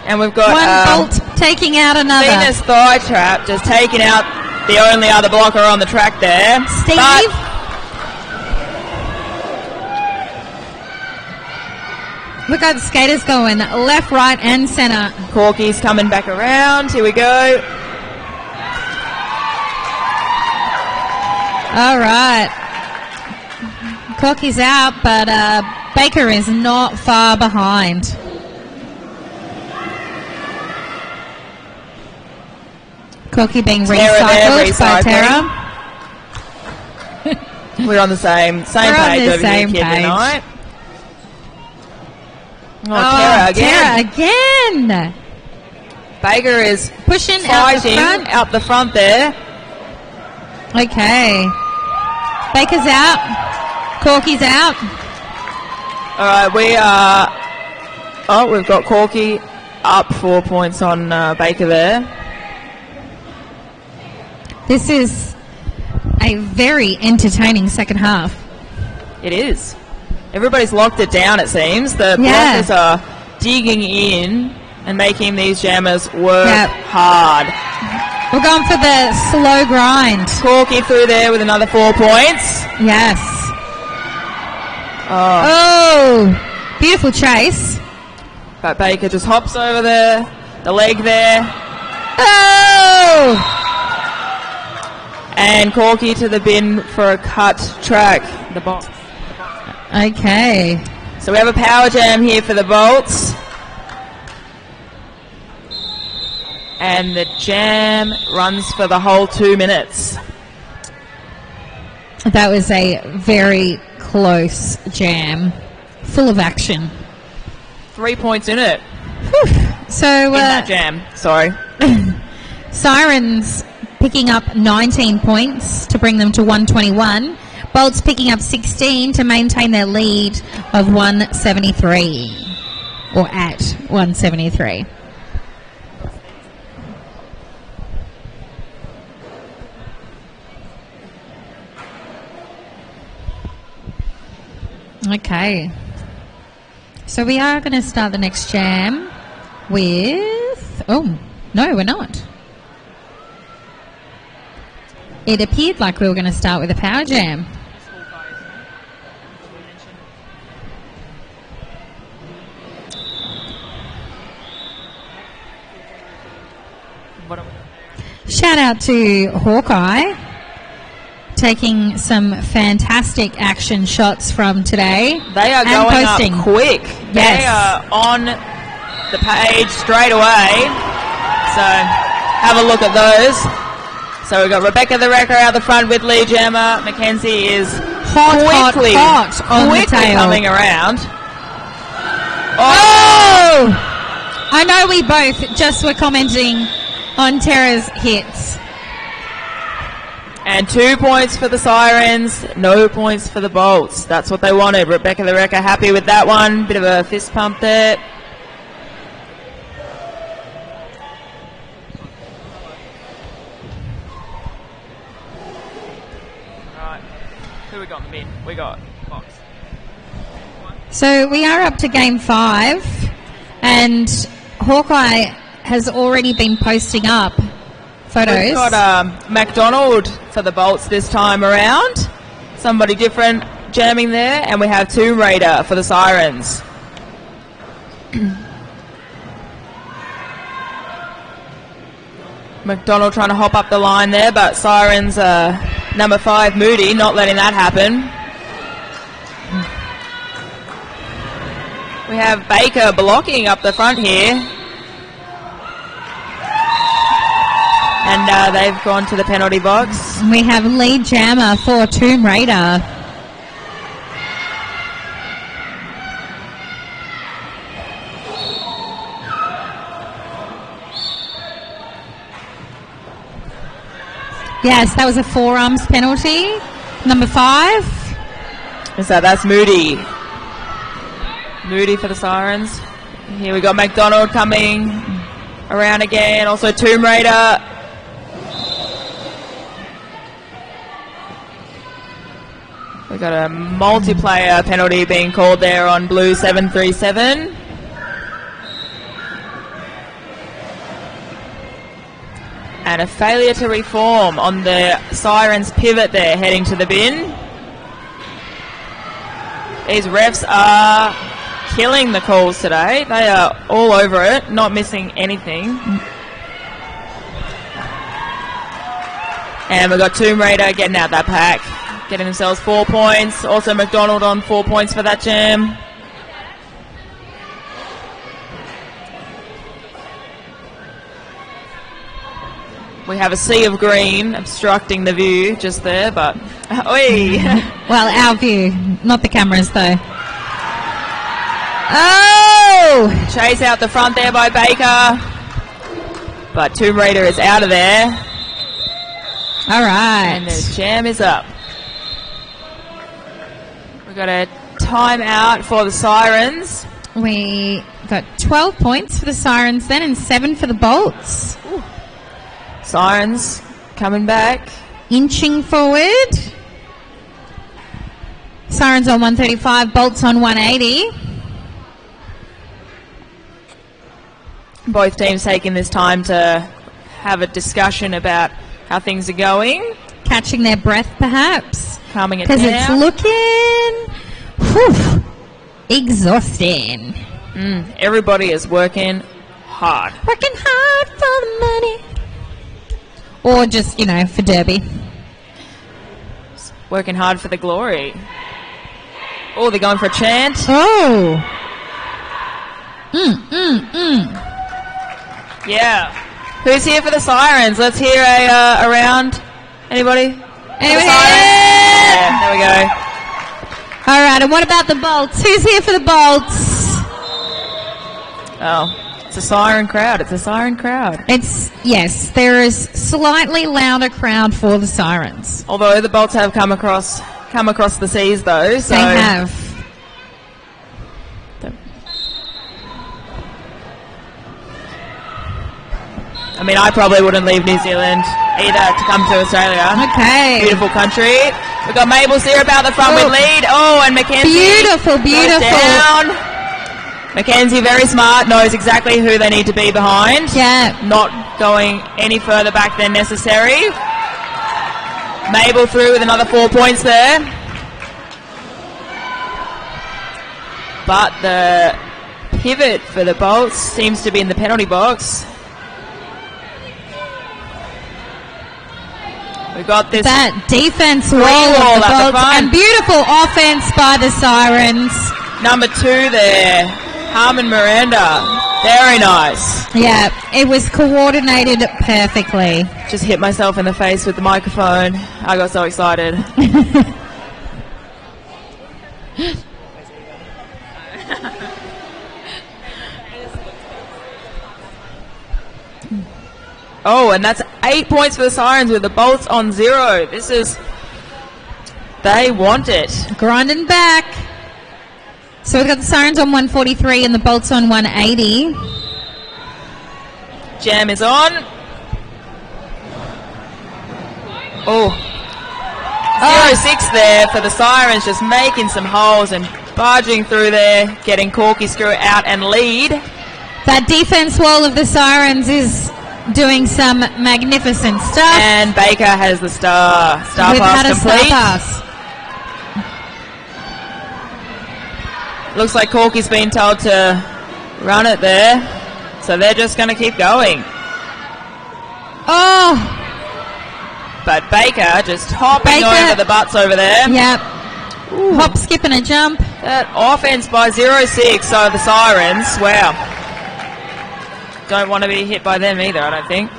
And we've got One Bolt taking out another. Venus thigh trap, just taking out the only other blocker on the track there. Steve? But we've got skaters going left, right, and centre. Corky's coming back around. Here we go. All right. Corky's out, but Baker is not far behind. Corky being recycled by Tara. We're on the same We're page on the over same here, kid, page. tonight. Oh, Tara again. Tara again. Baker is Pushing out the fighting front. out the front there. Okay. Baker's out. Corky's out. All right, we are. Oh, we've got Corky up 4 points on Baker there. This is a very entertaining second half. It is. Everybody's locked it down, it seems. The blockers are digging in and making these jammers work hard. We're going for the slow grind. Corky through there with another 4 points. Yes. Oh, beautiful chase. But Baker just hops over the leg there. Oh! And Corky to the bin for a cut track. The box. Okay. So we have a power jam here for the Bolts. And the jam runs for the whole 2 minutes. That was a very close jam, full of action. 3 points in it. So In that jam, sorry. Sirens picking up 19 points to bring them to 121. Bolts picking up 16 to maintain their lead of 173, or at 173. Okay. So we are going to start the next jam with... Oh, no, we're not. It appeared like we were going to start with a power jam. Shout out to Hawkeye, taking some fantastic action shots from today. They are and going posting. up quick. Yes. They are on the page straight away. So have a look at those. So we've got Rebecca the Wrecker out the front with Lee Jammer. Mackenzie is Hot quickly on the tail. coming around. Oh! I know we both just were commenting on Tara's hits. And 2 points for the Sirens, no points for the Bolts. That's what they wanted. Rebecca the Wrecker happy with that one. Bit of a fist pump there. Right. Who we got in the mid? We got Fox. So we are up to game 5, and Hawkeye has already been posting up photos. We've got McDonald for the Bolts this time around. Somebody different jamming there. And we have Tomb Raider for the Sirens. McDonald trying to hop up the line there, but Sirens number 5, Moody, not letting that happen. We have Baker blocking up the front here. And they've gone to the penalty box. We have lead jammer for Tomb Raider. Yes, that was a forearms penalty. Number 5. So that's Moody. Moody for the Sirens. Here we got McDonald coming around again. Also Tomb Raider. We got a multiplayer penalty being called there on Blue 737. And a failure to reform on the Sirens pivot there heading to the bin. These refs are killing the calls today. They are all over it, not missing anything. And we've got Tomb Raider getting out that pack, getting themselves 4 points. Also McDonald on 4 points for that jam. We have a sea of green obstructing the view just there, but... Oi! Well, our view, not the cameras though. Oh! Chase out the front there by Baker. But Tomb Raider is out of there. All right. And the jam is up. We've got a timeout for the Sirens. We got 12 points for the Sirens then and 7 for the Bolts. Ooh. Sirens coming back. Inching forward. Sirens on 135, Bolts on 180. Both teams taking this time to have a discussion about how things are going. Catching their breath perhaps. Calming it Because down. it's looking exhausting. Everybody is working hard. Working hard for the money. Or just, for Derby. Working hard for the glory. Oh, they're going for a chant. Oh. Yeah. Who's here for the Sirens? Let's hear a round. Anybody? Anybody? Yeah, there we go. All right, and what about the Bolts? Who's here for the Bolts? Oh, it's a siren crowd. It's a siren crowd. Yes, there is slightly louder crowd for the Sirens. Although the Bolts have come across the seas, though. So They have. I mean, I probably wouldn't leave New Zealand either to come to Australia. Okay. Beautiful country. We've got Mabel Syrup out the front with lead. Oh, and Mackenzie. Beautiful. Goes down. Mackenzie, very smart, knows exactly who they need to be behind. Yeah. Not going any further back than necessary. Mabel through with another 4 points there. But the pivot for the Bolts seems to be in the penalty box. We've got this that defense wall wall of the at the Bolts front. and beautiful offense by the Sirens. number 2 there, Harmon Miranda. Very nice. Yeah, it was coordinated perfectly. Just hit myself in the face with the microphone. I got so excited. Oh, and that's 8 points for the Sirens with the Bolts on 0. They want it. Grinding back. So we've got the Sirens on 143 and the Bolts on 180. Jam is on. Oh. 0-6 there for the Sirens, just making some holes and barging through there, getting Corky-Screw out and lead. That defense wall of the Sirens is doing some magnificent stuff. And Baker has the star We've pass had a complete. star pass. Looks like Corky's been told to run it there, so they're just going to keep going. Oh, But Baker just hopping over the butts over there. yep. Hop, skip and a jump. That offense by 0-6, so the Sirens, wow. Don't want to be hit by them either, I don't think.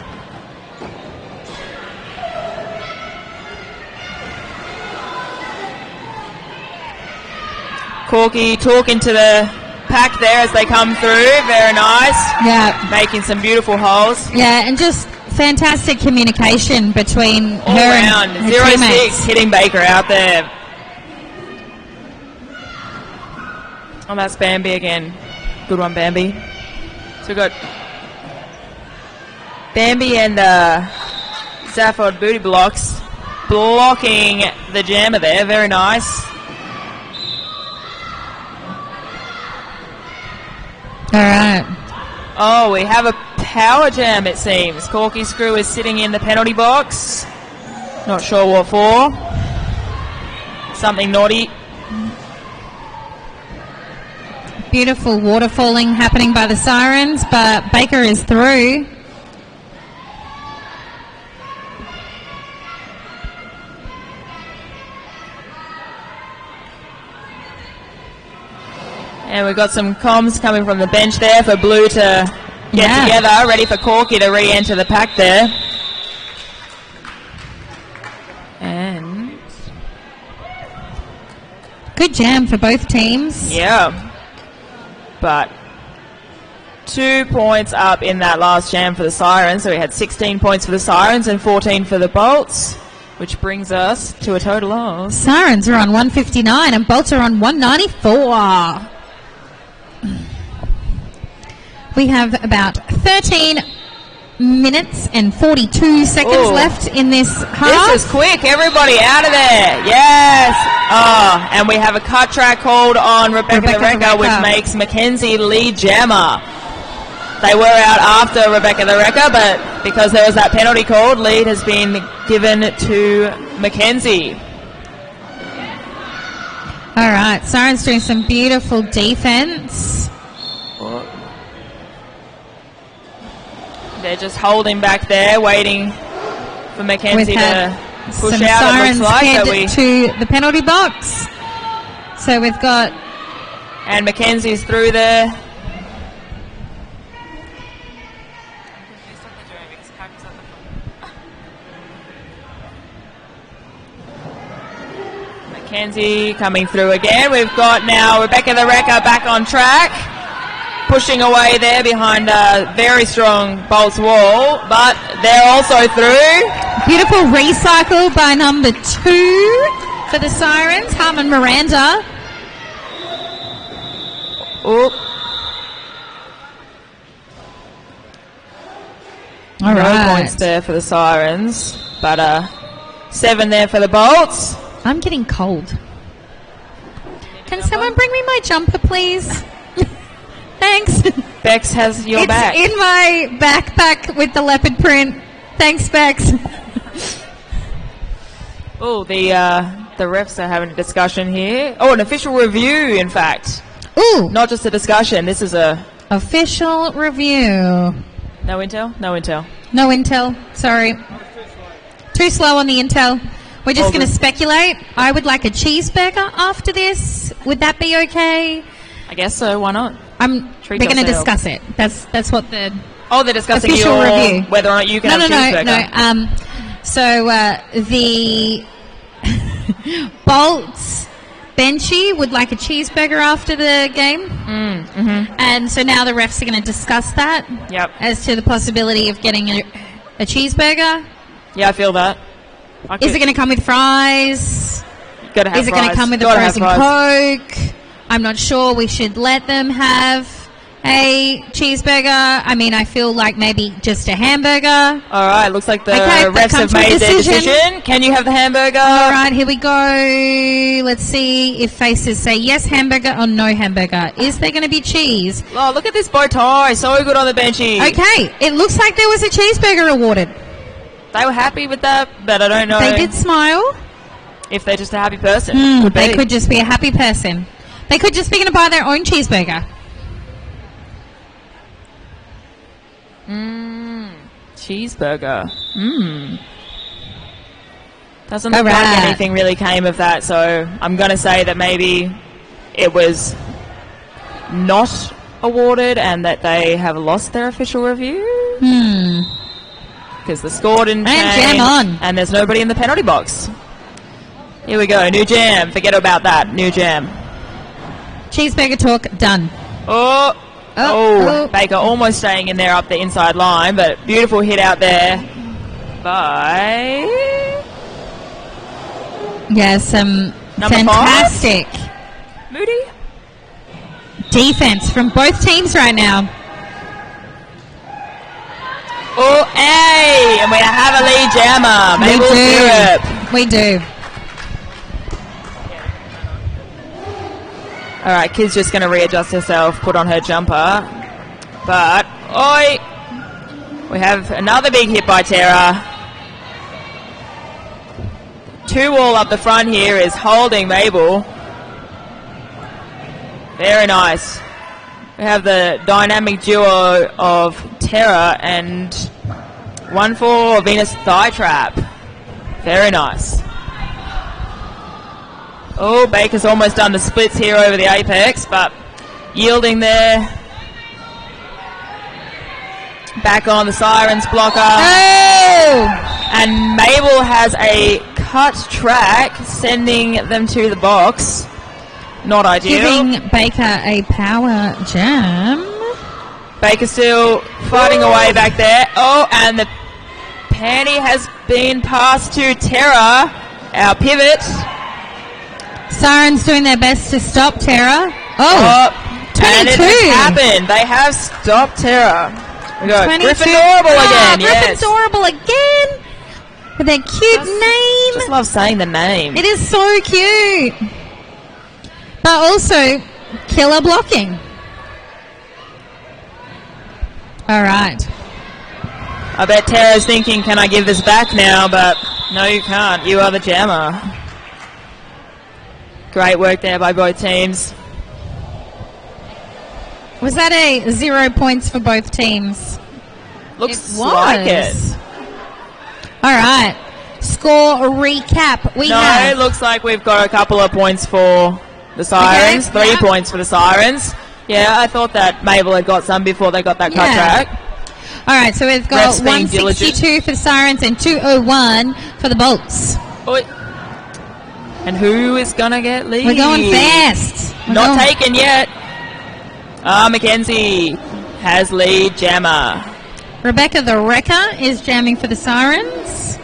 Corky talking to the pack there as they come through. Very nice. Yeah. Making some beautiful holes. Yeah, and just fantastic communication between All her round. and her 0-6, teammates. hitting Baker out there. Oh, that's Bambi again. Good one, Bambi. So we've got Bambi and Zaphod booty blocks blocking the jammer there. Very nice. All right. Oh, we have a power jam, it seems. Corky-Screw is sitting in the penalty box. Not sure what for. Something naughty. Beautiful waterfalling happening by the Sirens, but Baker is through. And we've got some comms coming from the bench there for Blue to get Yeah. together, ready for Corky to re-enter the pack there. And Good jam for both teams. yeah, but 2 points up in that last jam for the Sirens. So we had 16 points for the Sirens and 14 for the Bolts, which brings us to a total of... Sirens are on 159 and Bolts are on 194. We have about 13 minutes and 42 seconds Ooh. left in this half. This is quick. Everybody out of there. Yes. Oh, and we have a cut track called on Rebecca the Wrecker, which makes Mackenzie lead jammer. They were out after Rebecca the Wrecker, but because there was that penalty called, lead has been given to Mackenzie. All right, Sirens doing some beautiful defense. They're just holding back there, waiting for Mackenzie to push some out. Sirens It looks like head that we... to the penalty box. So we've got... And Mackenzie's through there. Mackenzie coming through again. We've got now Rebecca the Wrecker back on track, pushing away there behind a very strong Bolts wall, but they're also through. Beautiful recycle by number 2 for the Sirens, Harmon Miranda. Oop. All no right. points there for the Sirens, but 7 there for the Bolts. I'm getting cold. Can someone bring me my jumper, please? Thanks. Bex has your It's back. in my backpack with the leopard print. Thanks, Bex. Oh, the refs are having a discussion here. Oh, an official review, in fact. Ooh, Not just a discussion. This is a official review. no intel. No intel. No intel. Sorry. Too slow on the intel. We're just All going to good. speculate. I would like a cheeseburger after this. Would that be okay? I guess so. Why not? We're going to yourself. discuss it. That's what the Oh, they're discussing official your review. whether or not you can have cheeseburger. No. So the Bolts Benchy would like a cheeseburger after the game, and so now the refs are going to discuss that Yep. as to the possibility of getting a cheeseburger. Yeah, I feel that. Is it going to come with fries? Gotta have Is it going to fries. come with a Gotta have frozen fries. Coke? I'm not sure. We should let them have a cheeseburger. I mean, I feel like maybe just a hamburger. All right, looks like the Okay, that refs comes have to a made their decision. decision. Can you have the hamburger? All right, here we go. Let's see if faces say yes hamburger or no hamburger. Is there going to be cheese? Oh, look at this bow tie. So good on the benchy. Okay, it looks like there was a cheeseburger awarded. They were happy with that, but I don't know They did smile. if they're just a happy person. Could They be. could just be a happy person. They could just be going to buy their own cheeseburger. Cheeseburger. Doesn't All look like right. anything really came of that, so I'm going to say that maybe it was not awarded and that they have lost their official review. Because the score didn't And change. jam on. And there's nobody in the penalty box. Here we go. New jam. Forget about that. New jam. Cheeseburger talk done. Oh. Oh. Baker almost staying in there up the inside line, but beautiful hit out there by Yes, Number fantastic Moody. defense from both teams right now. Oh, hey! And we have a lead jammer. Maple syrup. We do. All right, Kid's just going to readjust herself, put on her jumper. But, oi! We have another big hit by Tara. 2 all up the front here is holding Mabel. Very nice. We have the dynamic duo of Tara and 1 for Venus Thigh Trap. Very nice. Oh, Baker's almost done the splits here over the apex, but yielding there. Back on the Sirens blocker. Oh! And Mabel has a cut track, sending them to the box. Not ideal. Giving Baker a power jam. Baker still fighting away back there. Oh, and the panty has been passed to Tara, our pivot. Sirens doing their best to stop Tara. Oh, 22. and it has happened. They have stopped Tara. We got 22. Griffin Dorable again. Griffin Yes. Dorable again. With their cute name. Just love saying the name. It is so cute. But also, killer blocking. All right. I bet Tara's thinking, can I give this back now? But no, you can't. You are the jammer. Great work there by both teams. Was that a 0 points for both teams? Looks It like it. was. All right. Score recap. We No, have it looks like we've got a couple of points for the Sirens. Okay, 3 yeah. points for the Sirens. Yeah, I thought that Mabel had got some before they got that cut Yeah. track. All right, so we've got Refs being 162 for the Sirens and 201 for the Bolts. Oi. And who is going to get lead? We're going fast. Not taken yet. Mackenzie has lead jammer. Rebecca the Wrecker is jamming for the Sirens.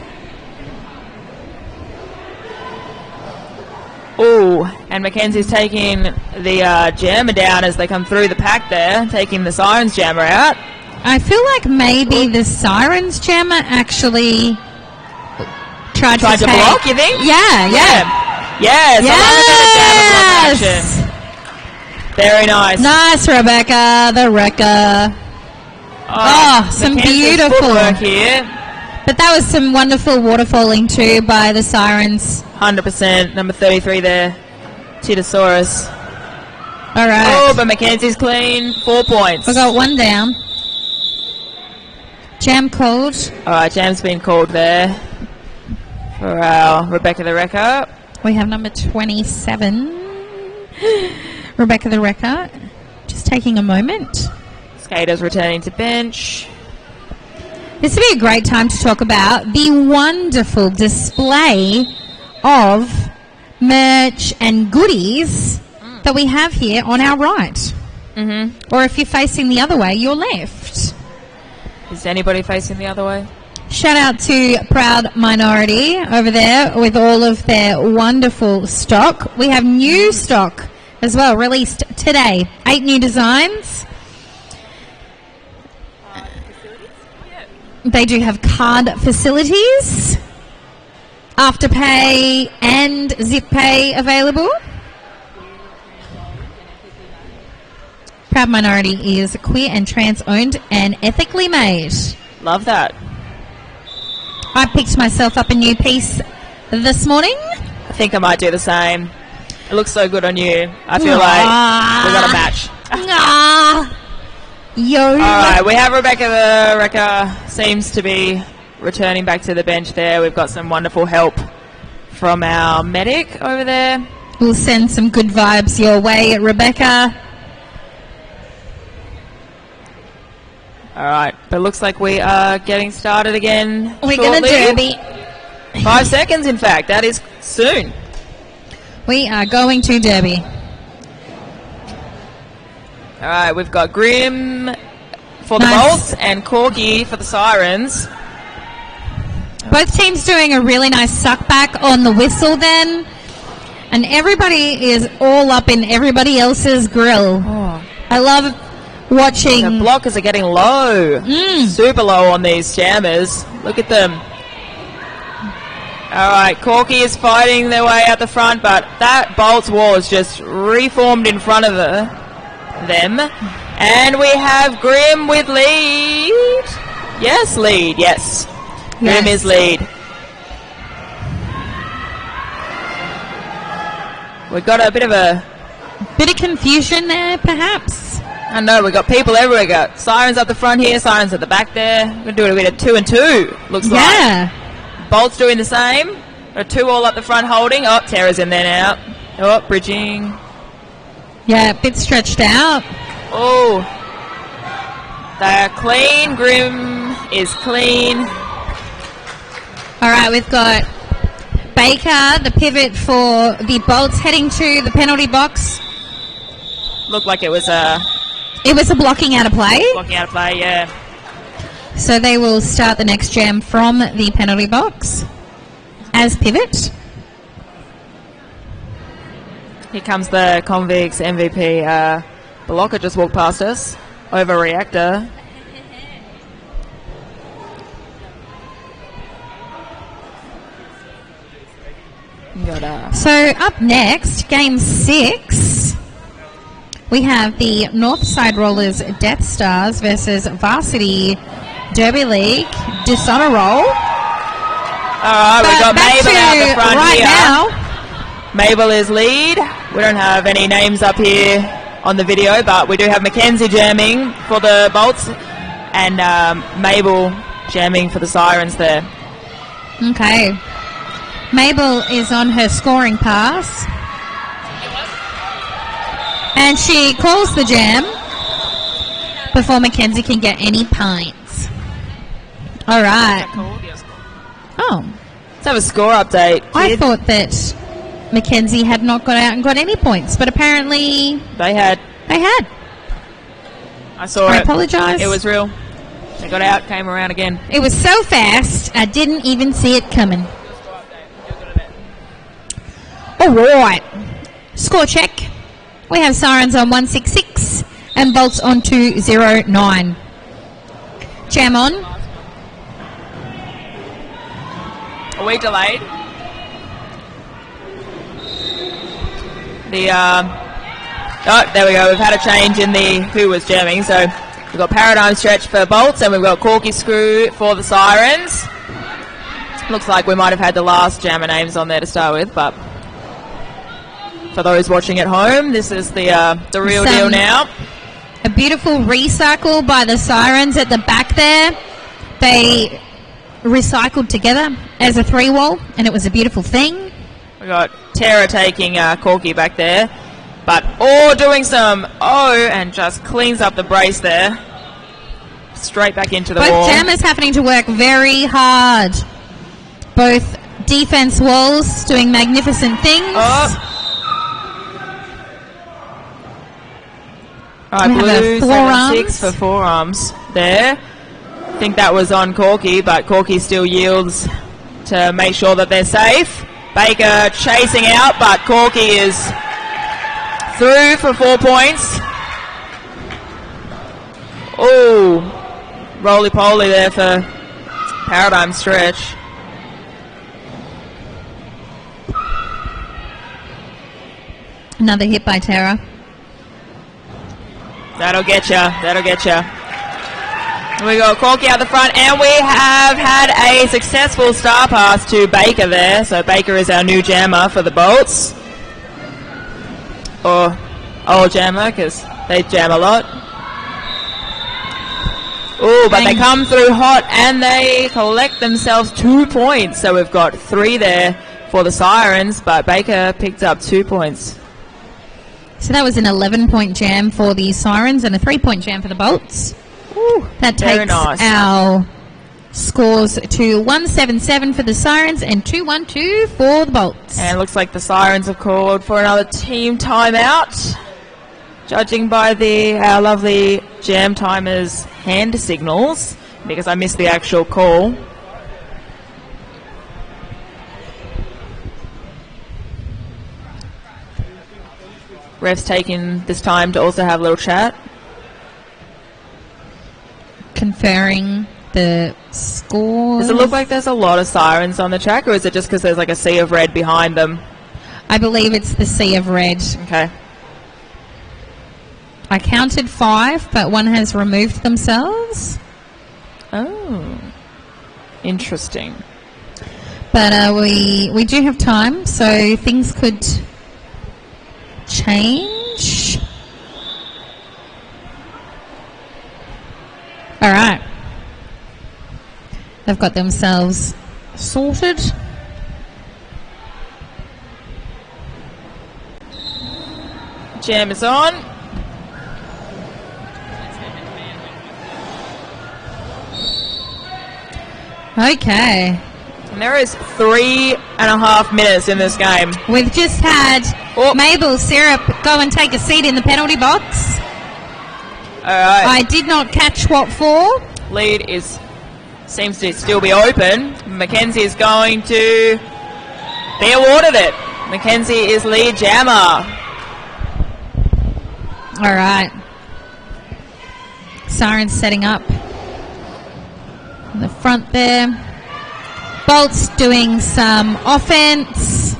Oh, and Mackenzie's taking the jammer down as they come through the pack there, taking the Sirens jammer out. I feel like maybe the Sirens jammer actually tried to block, you think? Yeah. Yes. I love a bit of jammer block action. Very nice. Nice, Rebecca the Wrecker. Some Mackenzie's beautiful footwork here. But that was some wonderful waterfalling too by the Sirens. 100%. Number 33 there. Titosaurus. All right. Oh, but Mackenzie's clean. 4 points. We got one down. Jam called. All right, jam's been called there for our Rebecca the Wrecker. We have number 27. Rebecca the Wrecker. Just taking a moment. Skaters returning to bench. This would be a great time to talk about the wonderful display of merch and goodies that we have here on our right. Mm-hmm. Or if you're facing the other way, your left. Is anybody facing the other way? Shout out to Proud Minority over there with all of their wonderful stock. We have new stock as well, released today. 8 new designs. They do have card facilities, Afterpay and Zip Pay available. Proud Minority is queer and trans owned and ethically made. Love that. I picked myself up a new piece this morning. I think I might do the same. It looks so good on you. I feel like we got a match. Yo. All right, we have Rebecca the Wrecker. Seems to be returning back to the bench there. We've got some wonderful help from our medic over there. We'll send some good vibes your way, Rebecca. All right, but it looks like we are getting started again. We're going to derby. 5 seconds, in fact. That is soon. We are going to derby. All right, we've got Grim for the Nice. Bolts and Corky for the Sirens. Both teams doing a really nice suck back on the whistle then. And everybody is all up in everybody else's grill. Oh. I love watching. The blockers are getting low. Super low on these jammers. Look at them. All right, Corky is fighting their way out the front, but that Bolts wall is just reformed in front of them. And we have Grim with lead. Yes, lead, yes. Grim is lead. We've got a bit of confusion there, perhaps. I know, we've got people everywhere. We've got Sirens up the front here, Sirens at the back there. We're going to do a bit of 2 and 2, looks like. Yeah. Bolts doing the same. There are 2 all up the front holding. Oh, Tara's in there now. Oh, bridging. Yeah, a bit stretched out. Oh. They're clean. Grim is clean. All right, we've got Baker, the pivot for the Bolts, heading to the penalty box. Looked like it was a blocking out of play. blocking out of play, yeah. So they will start the next jam from the penalty box as pivot. Here comes the Convicts MVP. Blocker just walked past us. Overreactor. So up next, game 6, we have the Northside Rollers Death Stars versus Varsity Derby League Dishonor Roll. Alright, we've got Mabel out the front right here. Now. Mabel is lead. We don't have any names up here on the video, but we do have Mackenzie jamming for the Bolts and Mabel jamming for the Sirens there. Okay. Mabel is on her scoring pass. And she calls the jam before Mackenzie can get any pints. All right. Oh. Let's have a score update. I Kid. thought that Mackenzie had not got out and got any points, but apparently They had. I saw I it. apologise. It was real. They got out, came around again. It was so fast, I didn't even see it coming. All right. Score check. We have Sirens on 166 and Bolts on 209. Jam on. Are we delayed? Oh, there we go. We've had a change in the who was jamming. So we've got Paradigm Stretch for Bolts and we've got Corky Screw for the Sirens. Looks like we might have had the last jammer names on there to start with, but for those watching at home, this is the real deal now. A beautiful recycle by the Sirens at the back there. They recycled together as a 3-wall, and it was a beautiful thing. We got Tara taking Corky back there, but doing some and just cleans up the brace there. Straight back into the wall. Both jammers having to work very hard. Both defense walls doing magnificent things. Right, We have blue a forearms. 7-6 for forearms there. I think that was on Corky, but Corky still yields to make sure that they're safe. Baker chasing out, but Corky is through for 4 points. Oh, roly-poly there for Paradigm Stretch. Another hit by Tara. That'll get ya. That'll get ya. We got Corky out the front, and we have had a successful star pass to Baker there. So Baker is our new jammer for the Bolts. Or old jammer, because they jam a lot. Oh, but they come through hot, and they collect themselves 2 points. So we've got 3 there for the Sirens, but Baker picked up 2 points. So that was an 11-point jam for the Sirens and a 3-point jam for the Bolts. Ooh, that very takes nice. our scores to 177 for the Sirens and 212 for the Bolts. And it looks like the Sirens have called for another team timeout. Judging by our lovely jam timers' hand signals, because I missed the actual call. Ref's taking this time to also have a little chat. Conferring the scores. Does it look like there's a lot of Sirens on the track, or is it just because there's like a sea of red behind them? I believe it's the sea of red. Okay. I counted 5, but one has removed themselves. Oh. Interesting. But we do have time, so things could change. All right. They've got themselves sorted. Jam is on. Okay. And there is 3.5 minutes in this game. We've just had Mabel Syrup go and take a seat in the penalty box. All right. I did not catch what for. Lead seems to still be open. Mackenzie is going to be awarded it. Mackenzie is lead jammer. All right. Sirens setting up in the front there. Bolts doing some offense.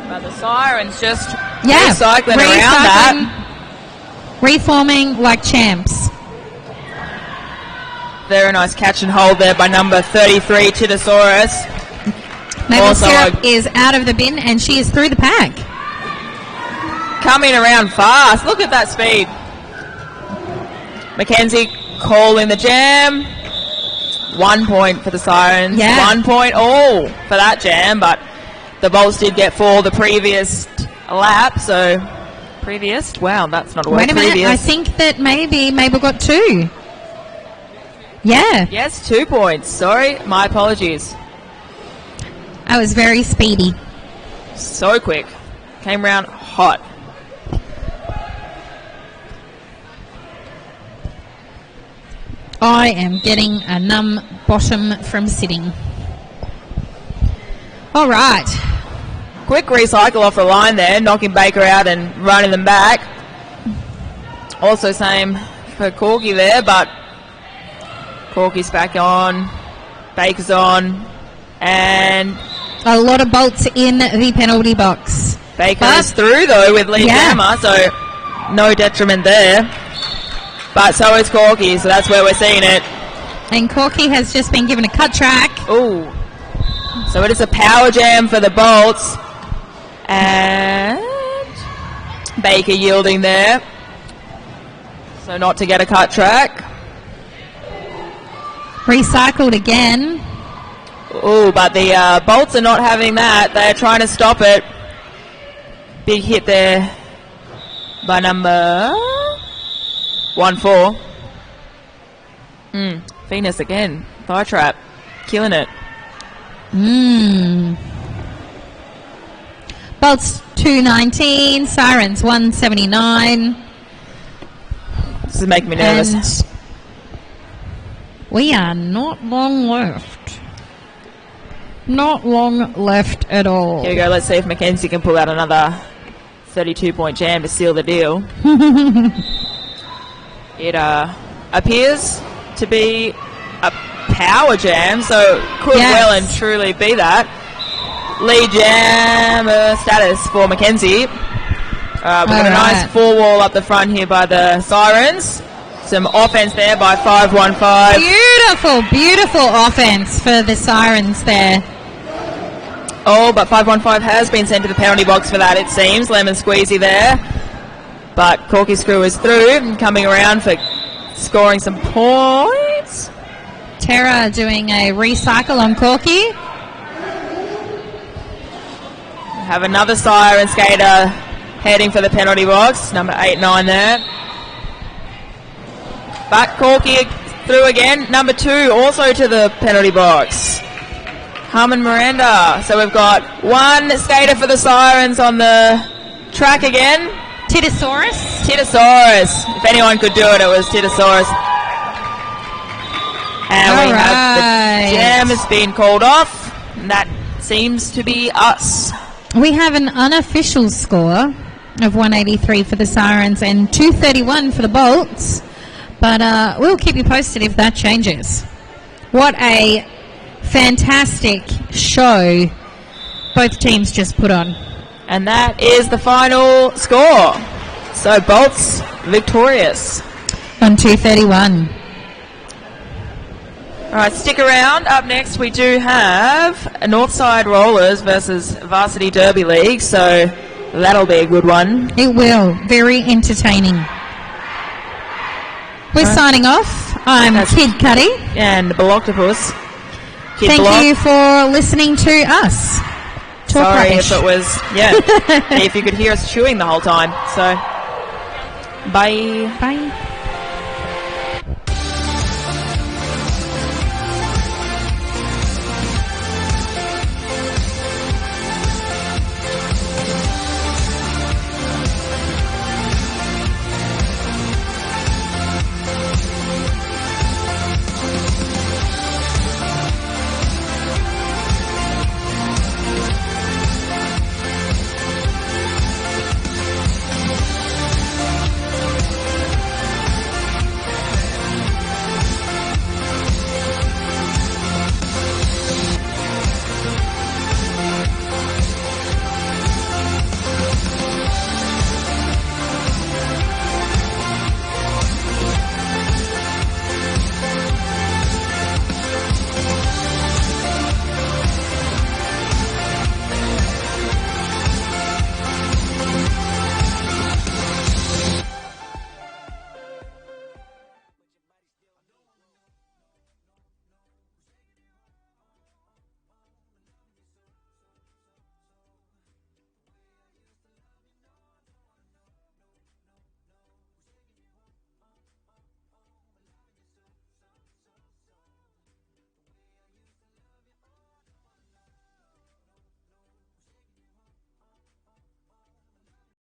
But the Sirens just recycling around that. Reforming like champs. Very nice catch and hold there by number 33, Chitosaurus. Mabel Syrup is out of the bin and she is through the pack. Coming around fast. Look at that speed. Mackenzie calling the jam. 1 point for the Sirens. Yeah. 1 point all for that jam, but the Bolts did get 4 the previous lap, so previous? Wow, that's not a word. Wait a minute, previous. I think that maybe Mabel got 2. Yeah. Yes, 2 points. Sorry, my apologies. I was very speedy. So quick. came round hot. I am getting a numb bottom from sitting. All right. Quick recycle off the line there, knocking Baker out and running them back. Also same for Corky there, but Corky's back on, Baker's on, and A lot of bolts in the penalty box. Baker is through though with Lee Jammer, so no detriment there. But so is Corky, so that's where we're seeing it. And Corky has just been given a cut track. Ooh. So it is a power jam for the bolts. And Baker yielding there. So not to get a cut track. Recycled again. Ooh, but the bolts are not having that. They're trying to stop it. Big hit there by number 1-4. Venus again. Thigh trap. Killing it. Bolts 219, Sirens 179. This is making me nervous. And we are not long left. Not long left at all. Here we go. Let's see if Mackenzie can pull out another 32-point jam to seal the deal. It appears to be a power jam, so could well and truly be that. Lead jam status for Mackenzie. We've got a nice four wall up the front here by the Sirens. Some offense there by 515. Beautiful, beautiful offense for the Sirens there. Oh, but 515 has been sent to the penalty box for that, it seems. Lemon squeezy there. But Corky Screw is through and coming around for scoring some points. Terra doing a recycle on Corky. Have another Siren skater heading for the penalty box. Number 8-9 there. But Corky through again. Number 2 also to the penalty box. Harmon Miranda. So we've got one skater for the Sirens on the track again. Titosaurus. If anyone could do it, it was Titosaurus. And we have the jam has been called off. And that seems to be us. We have an unofficial score of 183 for the Sirens and 231 for the Bolts. But we'll keep you posted if that changes. What a fantastic show both teams just put on. And that is the final score. So Bolts victorious. On 231. All right, stick around. Up next we do have Northside Rollers versus Varsity Derby League. So that'll be a good one. It will. Very entertaining. We're signing off. I'm Kid Cuddy. And Blocktopus. Thank you for listening to us. Talk Sorry rubbish. if it was, if you could hear us chewing the whole time. So, bye. Bye.